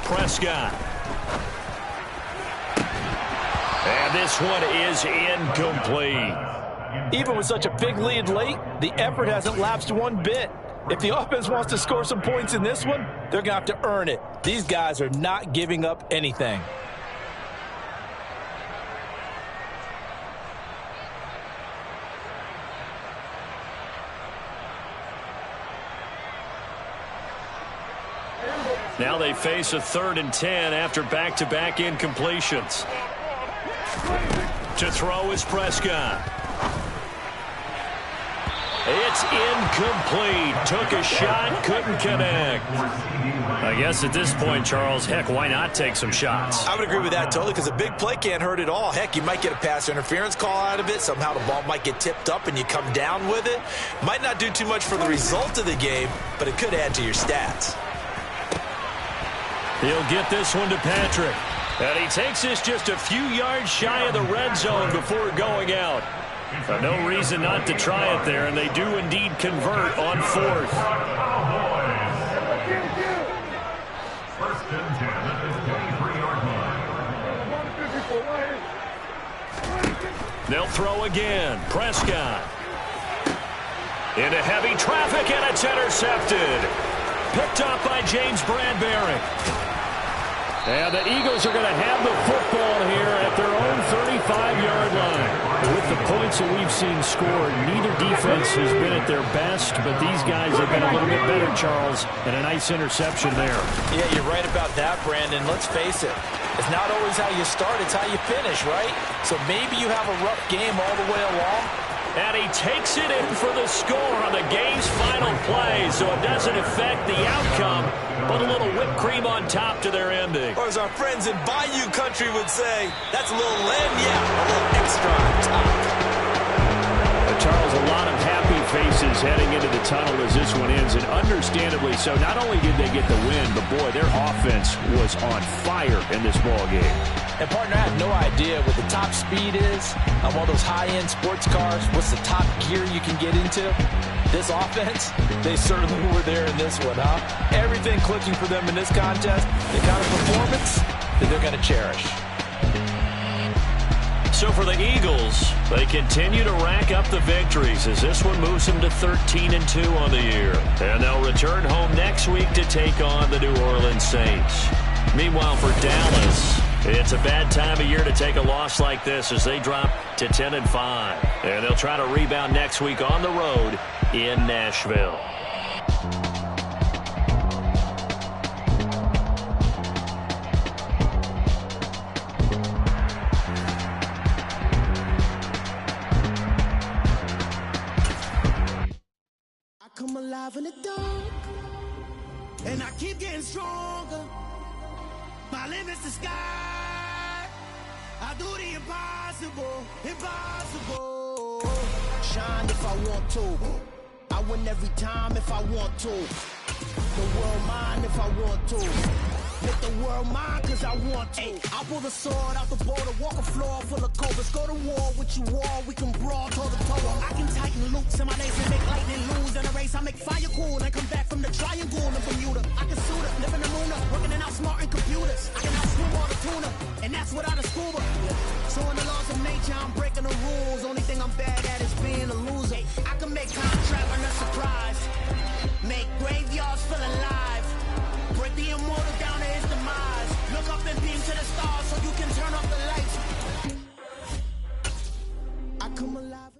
Prescott. And this one is incomplete. Even with such a big lead late, the effort hasn't lapsed one bit. If the offense wants to score some points in this one, they're going to have to earn it. These guys are not giving up anything. Now they face a 3rd and 10 after back-to-back incompletions. To throw is Prescott. It's incomplete. Took a shot, couldn't connect. I guess at this point, Charles, heck, why not take some shots? I would agree with that totally because a big play can't hurt at all. Heck, you might get a pass interference call out of it. Somehow the ball might get tipped up and you come down with it. Might not do too much for the result of the game, but it could add to your stats. He'll get this one to Patrick. And he takes this just a few yards shy of the red zone before going out. No reason not to try it there, and they do indeed convert on 4th. First and 10 at the 23-yard line. They'll throw again. Prescott. Into heavy traffic, and it's intercepted. Picked up by James Bradbury. And the Eagles are going to have the football here at their own 35-yard line. With the points that we've seen scored, neither defense has been at their best, but these guys have been a little bit better, Charles, and a nice interception there. Yeah, you're right about that, Brandon. Let's face it. It's not always how you start, it's how you finish, right? So maybe you have a rough game all the way along. And he takes it in for the score on the game's final play, so it doesn't affect the outcome, but a little whipped cream on top to their ending. Or as our friends in Bayou country would say, that's a little lagniappe, a little extra on top. Charles, a lot of happy faces heading into the tunnel as this one ends, and understandably so. Not only did they get the win, but boy, their offense was on fire in this ball game. And, partner, I have no idea what the top speed is on one of those high-end sports cars. What's the top gear you can get into? This offense, they certainly were there in this one, huh? Everything clicking for them in this contest, the kind of performance that they're going to cherish. So for the Eagles, they continue to rack up the victories as this one moves them to 13-2 on the year. And they'll return home next week to take on the New Orleans Saints. Meanwhile, for Dallas, it's a bad time of year to take a loss like this as they drop to 10-5. And they'll try to rebound next week on the road in Nashville. Come alive in the dark, and I keep getting stronger. My limit's the sky. I do the impossible, impossible. Shine if I want to. I win every time if I want to. The world mine if I want to. Make the world mine cause I want to. I pull the sword out the border, walk a floor full of cobras. Go to war with you all, we can brawl toe to toe. I can tighten loops in my lace and make lightning lose in a race. I make fire cool and come back from the triangle in Bermuda. I can suit up, live in the moon up, working and outsmarting computers. I can outswim all the tuna, and that's without a scuba. So in the laws of nature, I'm breaking the rules. Only thing I'm bad at is being a loser. I can make time traveling a surprise. Make graveyards feel alive. Break the immortal down to his demise. Look up and beam to the stars so you can turn off the lights. I come alive.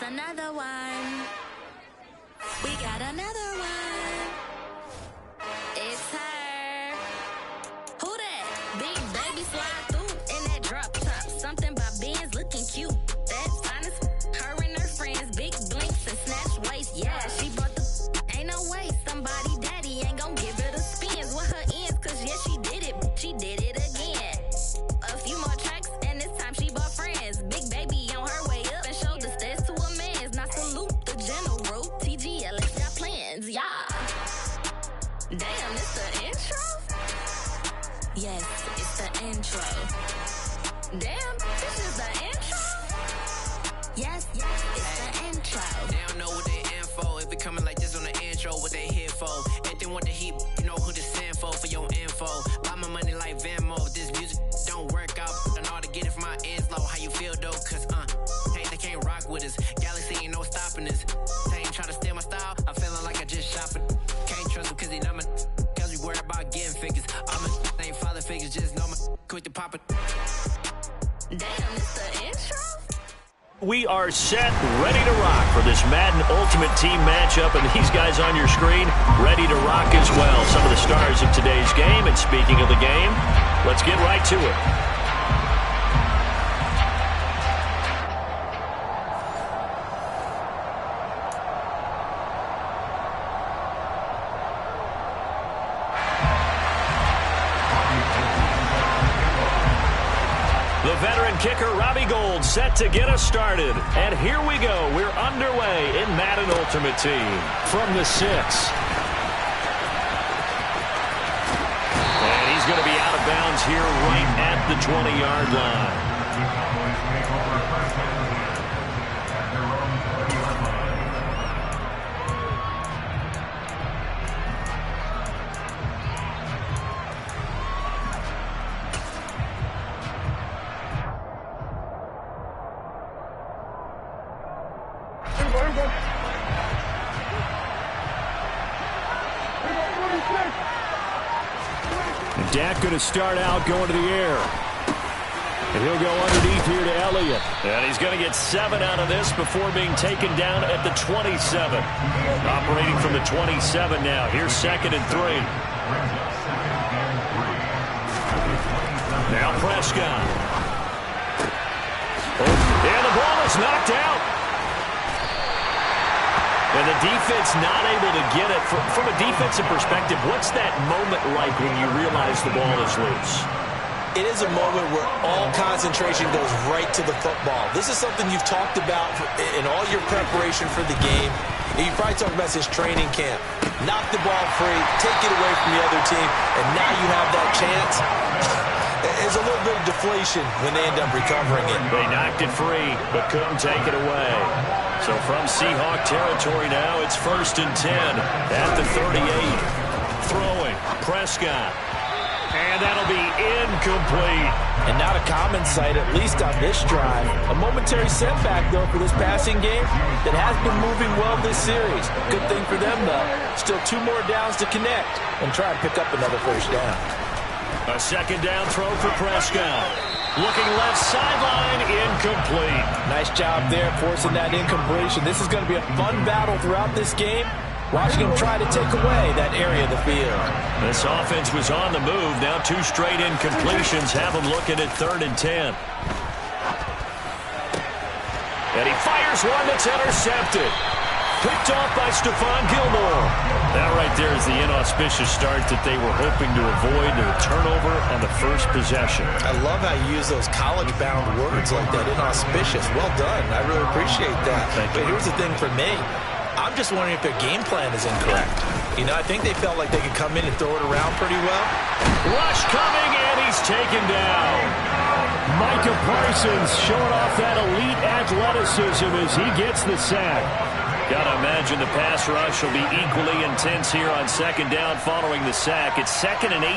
another one. We got another one. It's her. Who that? Big baby slide through in that drop top. Something about Benz looking cute. That finest. Her and her friends. Big blinks and snatch waist. Yeah, she brought the. Ain't no way. Somebody daddy ain't gon' give her the spins with her ends. Cause yeah, she did it. She did it again. A few more tracks and this time she bought friends. Big baby on her way up and showed the stairs to a man's. Now salute the general. TGLX got plans. Yeah. Damn, it's the intro? Yes, it's the intro. Damn, this is the intro? Yes, it's the intro. They don't know what they in for. If it coming like this on the intro, what they here for? If they want the heat, you know who to send for your info. Buy my money like Venmo. This music don't work out. I know how to get it from my ends low. How you feel though? Cause hey, they can't rock with us. Galaxy ain't no stopping us. They ain't try to steal my style. I'm feeling like I just shopping. Can't trust them cause they know my. Cause we worried about getting figures. I'm a ain't father figures. Just know my quick to pop it. Damn, it's the intro? We are set, ready to rock for this Madden Ultimate Team matchup, and these guys on your screen ready to rock as well. Some of the stars of today's game, and speaking of the game, let's get right to it. The veteran kicker, Robbie Gould, set to get us started. And here we go. We're underway in Madden Ultimate Team. From the 6. And he's going to be out of bounds here right at the 20-yard line. Dak going to start out going to the air. And he'll go underneath here to Elliott. And he's going to get 7 out of this before being taken down at the 27. Operating from the 27 now. Here's 2nd and 3. Now Prescott. And the ball is knocked out. And the defense not able to get it. From a defensive perspective, what's that moment like when you realize the ball is loose? It is a moment where all concentration goes right to the football. This is something you've talked about in all your preparation for the game. And you probably talked about since training camp. Knock the ball free, take it away from the other team, and now you have that chance. There's a little bit of deflation when they end up recovering it. They knocked it free, but couldn't take it away. So from Seahawk territory now, it's 1st and 10 at the 38. Throwing, Prescott. And that'll be incomplete. And not a common sight, at least on this drive. A momentary setback, though, for this passing game that has been moving well this series. Good thing for them, though. Still 2 more downs to connect and try and pick up another 1st down. A 2nd down throw for Prescott. Looking left sideline, incomplete. Nice job there, forcing that incompletion. This is going to be a fun battle throughout this game. Watching him try to take away that area of the field. This offense was on the move. Now 2 straight incompletions have him looking at 3rd and 10. And he fires one that's intercepted. Picked off by Stephon Gilmore. That right there is the inauspicious start that they were hoping to avoid. A turnover on the 1st possession. I love how you use those college-bound words like that, inauspicious. Well done. I really appreciate that. But here's the thing for me. I'm just wondering if their game plan is incorrect. You know, I think they felt like they could come in and throw it around pretty well. Rush coming, and he's taken down. Micah Parsons showing off that elite athleticism as he gets the sack. Got to imagine the pass rush will be equally intense here on 2nd down following the sack. It's 2nd and 18.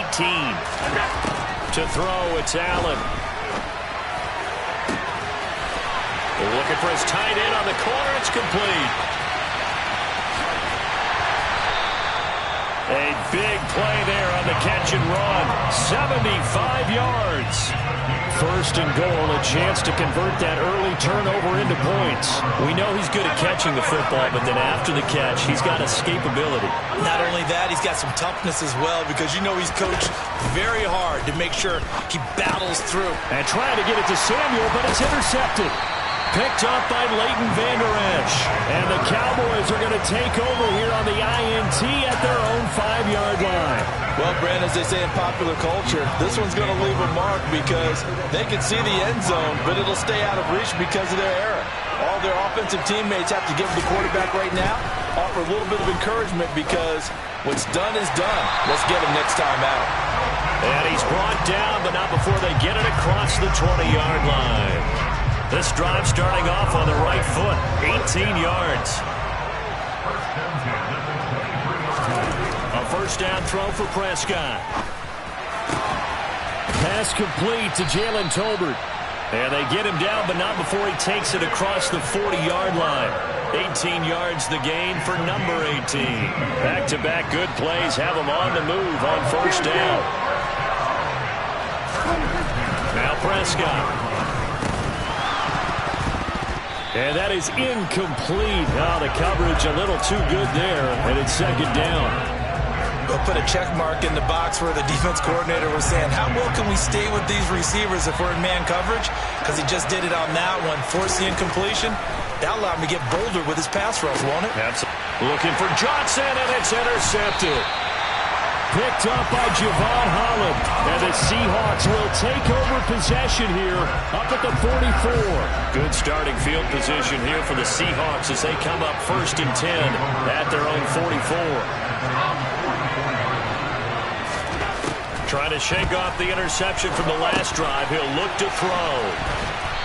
To throw, it's Allen. Looking for his tight end on the corner. It's complete. A big play there on the catch and run. 75 yards. first and goal, a chance to convert that early turnover into points. We know he's good at catching the football, but then after the catch, he's got escapability. Not only that, he's got some toughness as well, because you know he's coached very hard to make sure he battles through. And trying to get it to Samuel, but it's intercepted. Picked up by Leighton Vander Esch. And the Cowboys are going to take over here on the INT at their own 5-yard line. Well, Brent, as they say in popular culture, this one's going to leave a mark because they can see the end zone, but it'll stay out of reach because of their error. All their offensive teammates have to give the quarterback right now, offer a little bit of encouragement because what's done is done. Let's get him next time out. And he's brought down, but not before they get it across the 20-yard line. This drive starting off on the right foot, 18 yards. A first down throw for Prescott. Pass complete to Jalen Tolbert. And they get him down, but not before he takes it across the 40-yard line. 18 yards the gain for number 18. Back-to-back good plays have him on the move on first down. Now Prescott. And that is incomplete. Oh, the coverage a little too good there, and it's second down. They'll put a check mark in the box where the defense coordinator was saying, how well can we stay with these receivers if we're in man coverage? Because he just did it on that one, forced the incompletion. That'll allow him to get bolder with his pass rush, won't it? Absolutely. Looking for Johnson, and it's intercepted. Picked up by Javon Holland. And the Seahawks will take over possession here up at the 44. Good starting field position here for the Seahawks as they come up first and 10 at their own 44. Trying to shake off the interception from the last drive. He'll look to throw.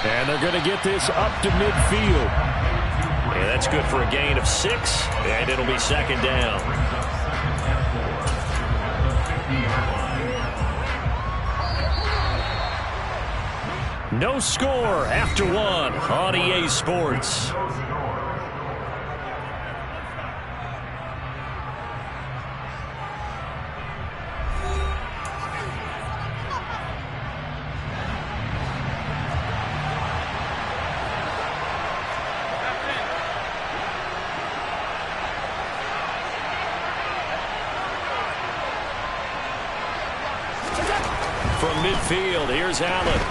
And they're going to get this up to midfield. And that's good for a gain of 6. And it'll be second down. No score after one on EA Sports. From midfield, here's Allen.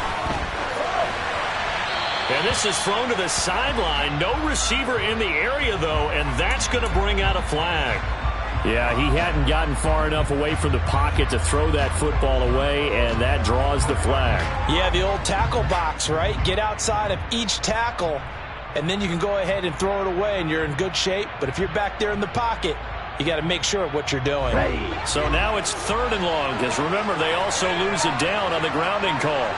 And this is thrown to the sideline. No receiver in the area, though, and that's going to bring out a flag. Yeah, he hadn't gotten far enough away from the pocket to throw that football away, and that draws the flag. Yeah, the old tackle box, right? Get outside of each tackle, and then you can go ahead and throw it away, and you're in good shape. But if you're back there in the pocket, you got to make sure of what you're doing. So now it's third and long, because remember, they also lose it down on the grounding call.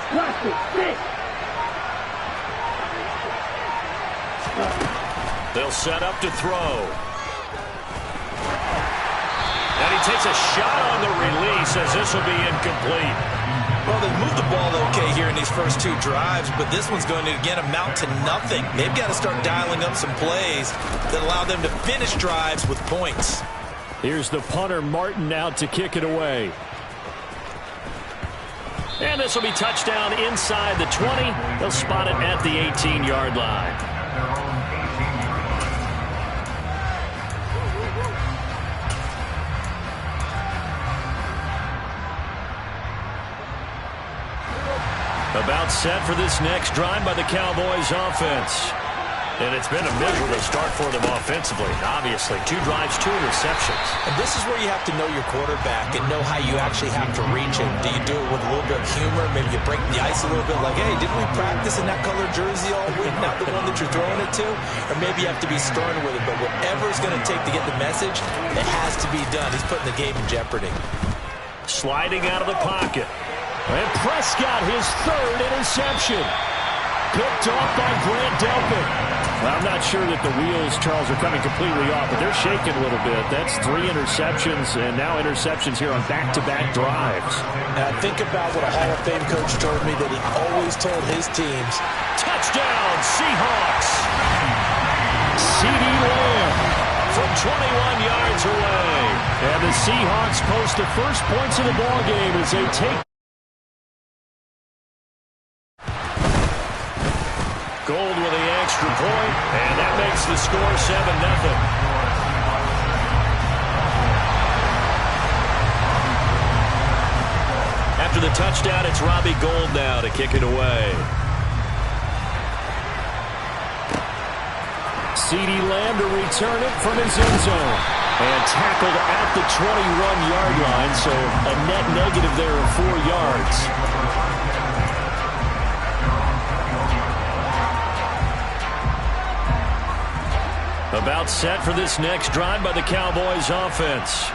They'll set up to throw. And he takes a shot on the release as this will be incomplete. Well, they've moved the ball okay here in these first two drives, but this one's going to, again, amount to nothing. They've got to start dialing up some plays that allow them to finish drives with points. Here's the punter, Martin, out to kick it away. And this will be touchdown inside the 20. They'll spot it at the 18-yard line. About set for this next drive by the Cowboys offense. And it's been a miserable start for them offensively. Obviously, 2 drives, 2 interceptions. And this is where you have to know your quarterback and know how you actually have to reach him. Do you do it with a little bit of humor? Maybe you break the ice a little bit like, hey, didn't we practice in that colored jersey all week, not the one that you're throwing it to? Or maybe you have to be stern with it. But whatever it's going to take to get the message, it has to be done. He's putting the game in jeopardy. Sliding out of the pocket. And Prescott, his 3rd interception. Picked off by Grant Delpit. Well, I'm not sure that the wheels, Charles, are coming completely off, but they're shaking a little bit. That's 3 interceptions, and now interceptions here on back-to-back drives. Now, think about what a Hall of Fame coach told me that he always told his teams. Touchdown, Seahawks! CeeDee Lamb from 21 yards away. And the Seahawks post the first points of the ballgame as they take Gold with the extra point, and that makes the score 7-0. After the touchdown, it's Robbie Gould now to kick it away. CeeDee Lamb to return it from his end zone. And tackled at the 21-yard line, so a net negative there of 4 yards. About set for this next drive by the Cowboys offense.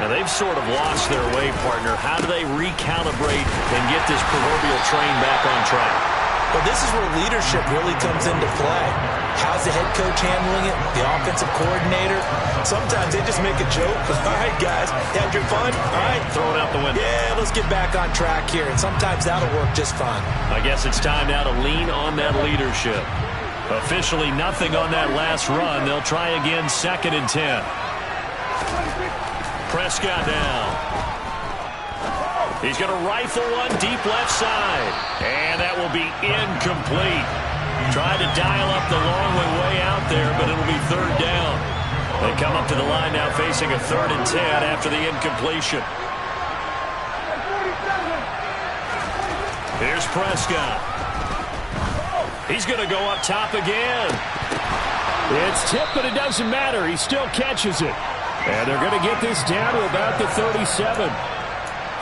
Now, they've sort of lost their way, partner. How do they recalibrate and get this proverbial train back on track? Well, this is where leadership really comes into play. How's the head coach handling it? The offensive coordinator? Sometimes they just make a joke. All right, guys, had your fun? All right. Throw it out the window. Yeah, let's get back on track here. And sometimes that'll work just fine. I guess it's time now to lean on that leadership. Officially nothing on that last run. They'll try again, 2nd and 10. Prescott now. He's going to rifle one deep left side. And that will be incomplete. Tried to dial up the long way out there, but it'll be 3rd down. They come up to the line now facing a 3rd and 10 after the incompletion. Here's Prescott. He's going to go up top again. It's tipped, but it doesn't matter. He still catches it. And they're going to get this down to about the 37.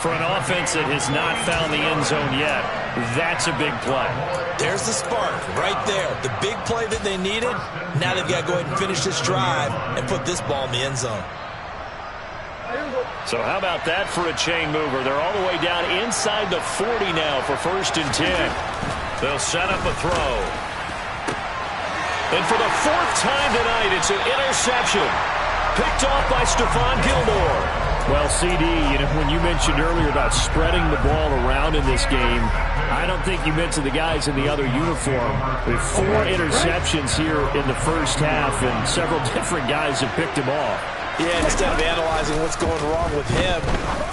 For an offense that has not found the end zone yet, that's a big play. There's the spark right there. The big play that they needed. Now they've got to go ahead and finish this drive and put this ball in the end zone. So how about that for a chain mover? They're all the way down inside the 40 now for 1st and 10. They'll set up a throw. And for the 4th time tonight, it's an interception. Picked off by Stephon Gilmore. Well, CD, when you mentioned earlier about spreading the ball around in this game, I don't think you mentioned the guys in the other uniform. With 4 interceptions here in the first half, and several different guys have picked him off. Yeah, instead of analyzing what's going wrong with him,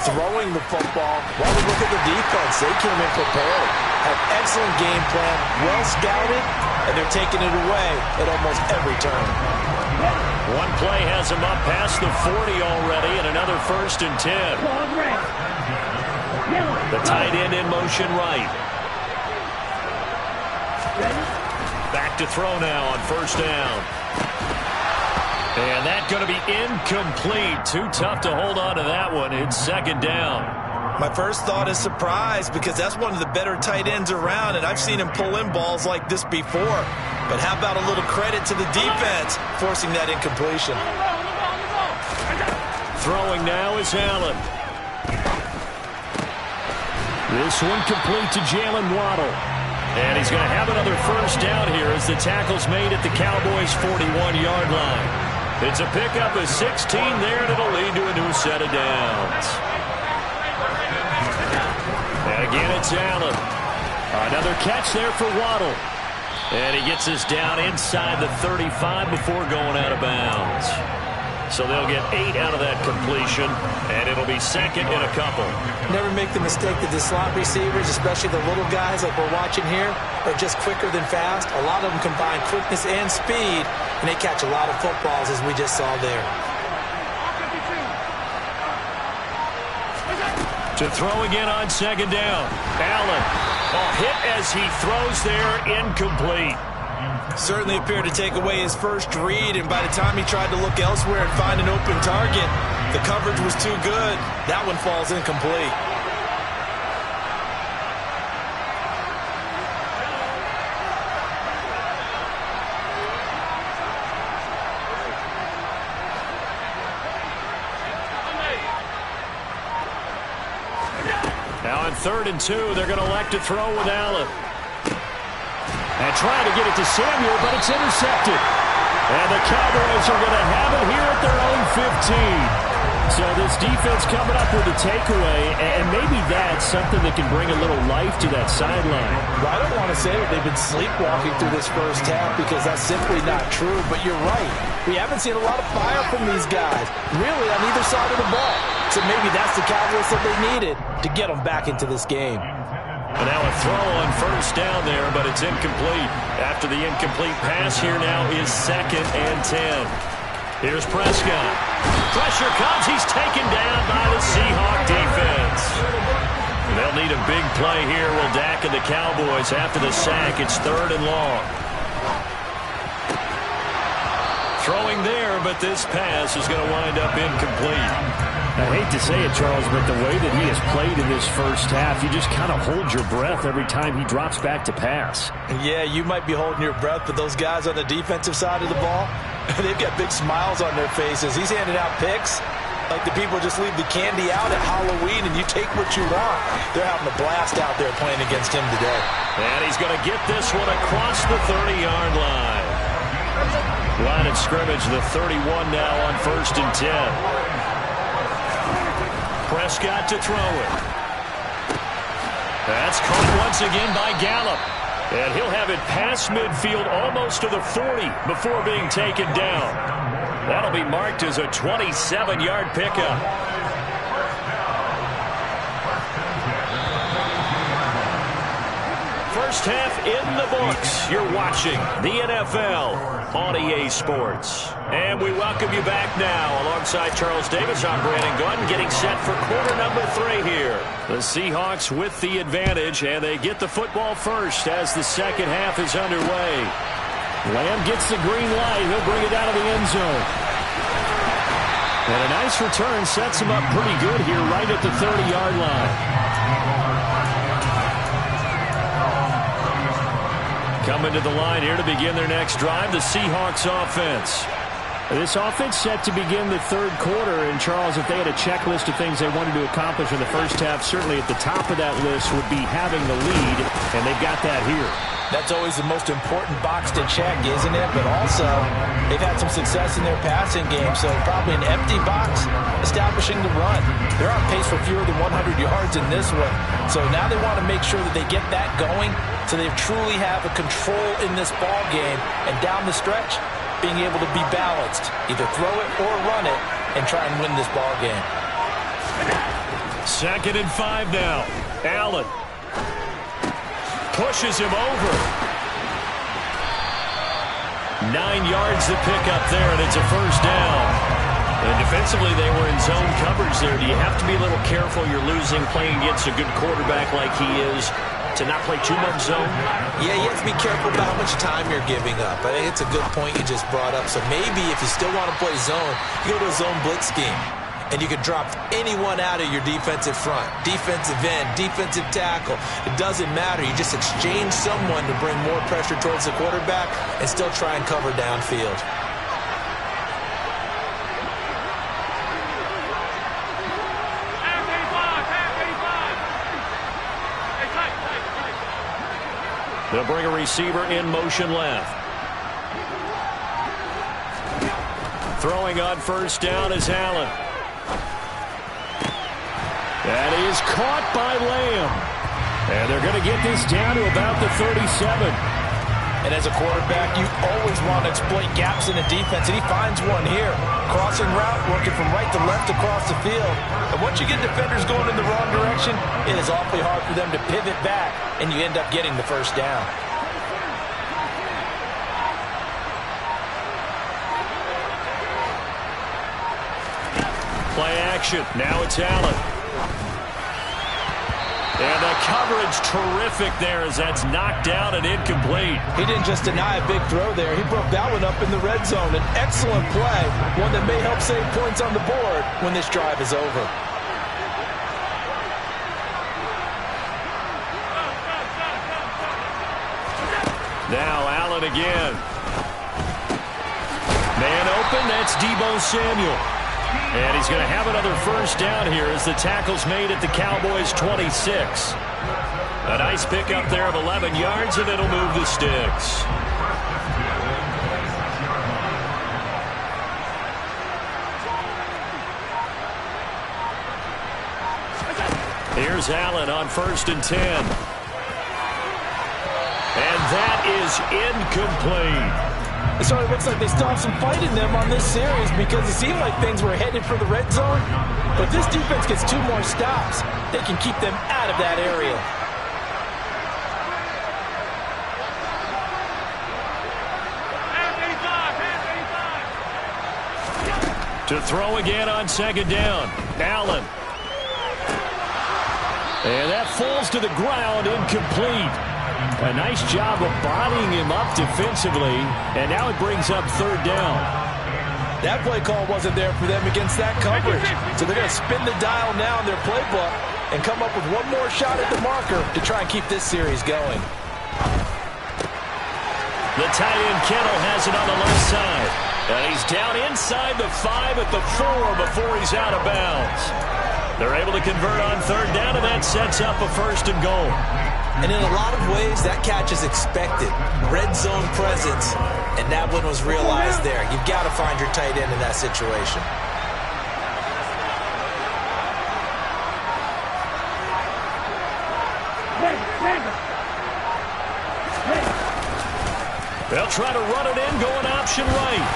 throwing the football, while we look at the defense, they came in prepared. Have excellent game plan, well scouted, and they're taking it away at almost every turn. One play has him up past the 40 already, and another 1st and 10. The tight end in motion right. Back to throw now on 1st down. And that's going to be incomplete. Too tough to hold on to that one. It's 2nd down. My first thought is surprise, because that's one of the better tight ends around, and I've seen him pull in balls like this before. But how about a little credit to the defense forcing that incompletion? Throwing now is Allen. This one complete to Jalen Waddle. And he's going to have another 1st down here as the tackle's made at the Cowboys' 41-yard line. It's a pickup of 16 there, and it'll lead to a new set of downs. And again, it's Allen. Another catch there for Waddle. And he gets us down inside the 35 before going out of bounds. So they'll get 8 out of that completion, and it'll be 2nd and a couple. Never make the mistake that the slot receivers, especially the little guys like we're watching here, are just quicker than fast. A lot of them combine quickness and speed, and they catch a lot of footballs, as we just saw there. To throw again on 2nd down. Allen, a hit as he throws there, incomplete. Certainly appeared to take away his first read, and by the time he tried to look elsewhere and find an open target, the coverage was too good. That one falls incomplete. Now on 3rd and 2, they're going to elect to throw with Allen. And trying to get it to Samuel, but it's intercepted. And the Cowboys are going to have it here at their own 15. So this defense coming up with a takeaway, and maybe that's something that can bring a little life to that sideline. Well, I don't want to say that they've been sleepwalking through this first half, because that's simply not true, but you're right. We haven't seen a lot of fire from these guys, really, on either side of the ball. So maybe that's the Cowboys that they needed to get them back into this game. And now a throw on first down there, but it's incomplete. After the incomplete pass, here now is 2nd and 10. Here's Prescott. Pressure comes. He's taken down by the Seahawk defense. They'll need a big play here. Will Dak and the Cowboys after the sack. It's 3rd and long. Throwing there, but this pass is going to wind up incomplete. I hate to say it, Charles, but the way that he has played in this first half, you just kind of hold your breath every time he drops back to pass. Yeah, you might be holding your breath, but those guys on the defensive side of the ball, they've got big smiles on their faces. He's handing out picks like the people just leave the candy out at Halloween and you take what you want. They're having a blast out there playing against him today. And he's going to get this one across the 30-yard line. Line of scrimmage, the 31 now on 1st and 10. Prescott to throw it. That's caught once again by Gallup. And he'll have it past midfield almost to the 40 before being taken down. That'll be marked as a 27-yard pickup. First half in the books. You're watching the NFL on EA Sports. And we welcome you back now. Alongside Charles Davis, I'm Brandon Gunn, getting set for quarter number 3 here. The Seahawks with the advantage, and they get the football first as the second half is underway. Lamb gets the green light. He'll bring it out of the end zone. And a nice return sets him up pretty good here right at the 30-yard line. Coming to the line here to begin their next drive, the Seahawks offense. This offense set to begin the third quarter. And, Charles, if they had a checklist of things they wanted to accomplish in the first half, certainly at the top of that list would be having the lead, and they've got that here. That's always the most important box to check, isn't it? But also, they've had some success in their passing game, so probably an empty box, establishing the run. They're on pace for fewer than 100 yards in this one. So now they want to make sure that they get that going so they truly have a control in this ball game. And down the stretch, being able to be balanced, either throw it or run it, and try and win this ball game. 2nd and 5 now. Allen pushes him over. 9 yards to pick up there, and it's a first down. And defensively, they were in zone coverage there. Do you have to be a little careful? You're losing playing against a good quarterback like he is to not play too much zone? Yeah, you have to be careful about how much time you're giving up. I think it's a good point you just brought up. So maybe if you still want to play zone, you go to a zone blitz scheme. And you can drop anyone out of your defensive front, defensive end, defensive tackle. It doesn't matter. You just exchange someone to bring more pressure towards the quarterback and still try and cover downfield. They'll bring a receiver in motion left. Throwing on first down is Allen. That is caught by Lamb. And they're going to get this down to about the 37. And as a quarterback, you always want to exploit gaps in the defense, and he finds one here. Crossing route, working from right to left across the field. And once you get defenders going in the wrong direction, it is awfully hard for them to pivot back, and you end up getting the first down. Play action. Now it's Allen. And the coverage terrific there as that's knocked down and incomplete. He didn't just deny a big throw there. He broke that one up in the red zone. An excellent play, one that may help save points on the board when this drive is over. Now Allen again. Man open, that's Deebo Samuel. And he's going to have another first down here as the tackle's made at the Cowboys' 26. A nice pickup there of 11 yards, and it'll move the sticks. Here's Allen on 1st and 10. And that is incomplete. It sort of looks like they still have some fight in them on this series because it seemed like things were headed for the red zone. But if this defense gets 2 more stops, they can keep them out of that area. To throw again on second down. Allen. And that falls to the ground, incomplete. A nice job of bodying him up defensively, and now it brings up third down. That play call wasn't there for them against that coverage. So they're going to spin the dial now in their playbook and come up with one more shot at the marker to try and keep this series going. The tight end Kittle has it on the left side. And he's down inside the 5 at the 4 before he's out of bounds. They're able to convert on third down, and that sets up a first and goal. And in a lot of ways, that catch is expected. Red zone presence, and that one was realized there. You've got to find your tight end in that situation. They'll try to run it in, going option right.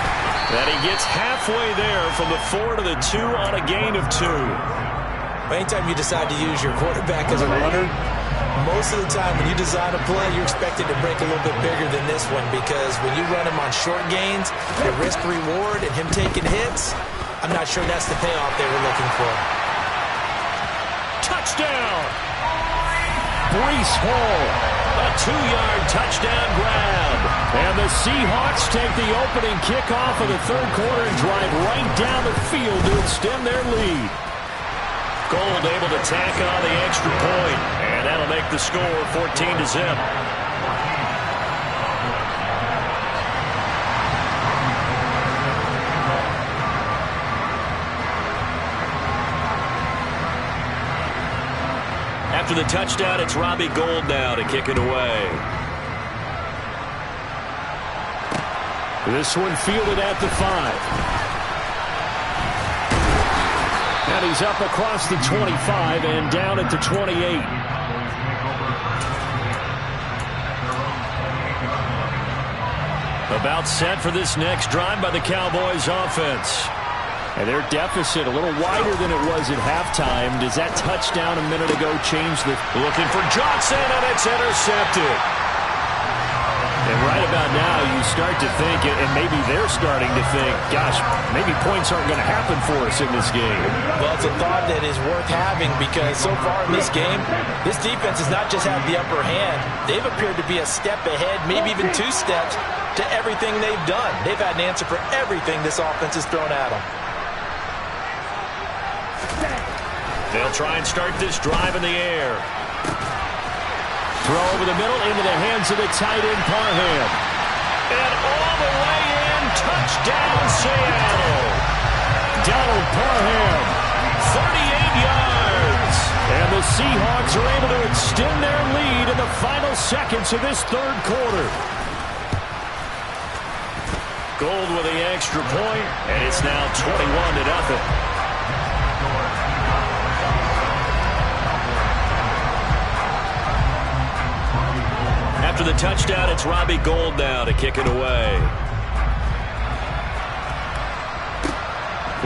And he gets halfway there from the 4 to the 2 on a gain of 2. Anytime you decide to use your quarterback as a runner, most of the time when you design a play, you're expected to break a little bit bigger than this one, because when you run him on short gains, the risk-reward and him taking hits, I'm not sure that's the payoff they were looking for. Touchdown! Breece Hall, a 2-yard touchdown grab. And the Seahawks take the opening kickoff of the third quarter and drive right down the field to extend their lead. Gold able to tack on the extra point, and that'll make the score 14-0. After the touchdown, it's Robbie Gould now to kick it away. This one fielded at the 5. And he's up across the 25 and down at the 28. About set for this next drive by the Cowboys offense. And their deficit a little wider than it was at halftime. Does that touchdown a minute ago change the... Looking for Johnson, and it's intercepted. And right about now, you start to think, and maybe they're starting to think, gosh, maybe points aren't going to happen for us in this game. Well, it's a thought that is worth having, because so far in this game, this defense has not just had the upper hand. They've appeared to be a step ahead, maybe even 2 steps, to everything they've done. They've had an answer for everything this offense has thrown at them. They'll try and start this drive in the air. Throw over the middle into the hands of the tight end, Parham. And all the way in, touchdown, Seattle. Donald Parham, 38 yards. And the Seahawks are able to extend their lead in the final seconds of this third quarter. Gold with the extra point, and it's now 21-0. After the touchdown, it's Robbie Gould now to kick it away.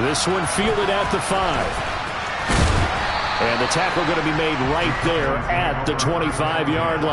This one fielded at the 5. And the tackle going to be made right there at the 25-yard line.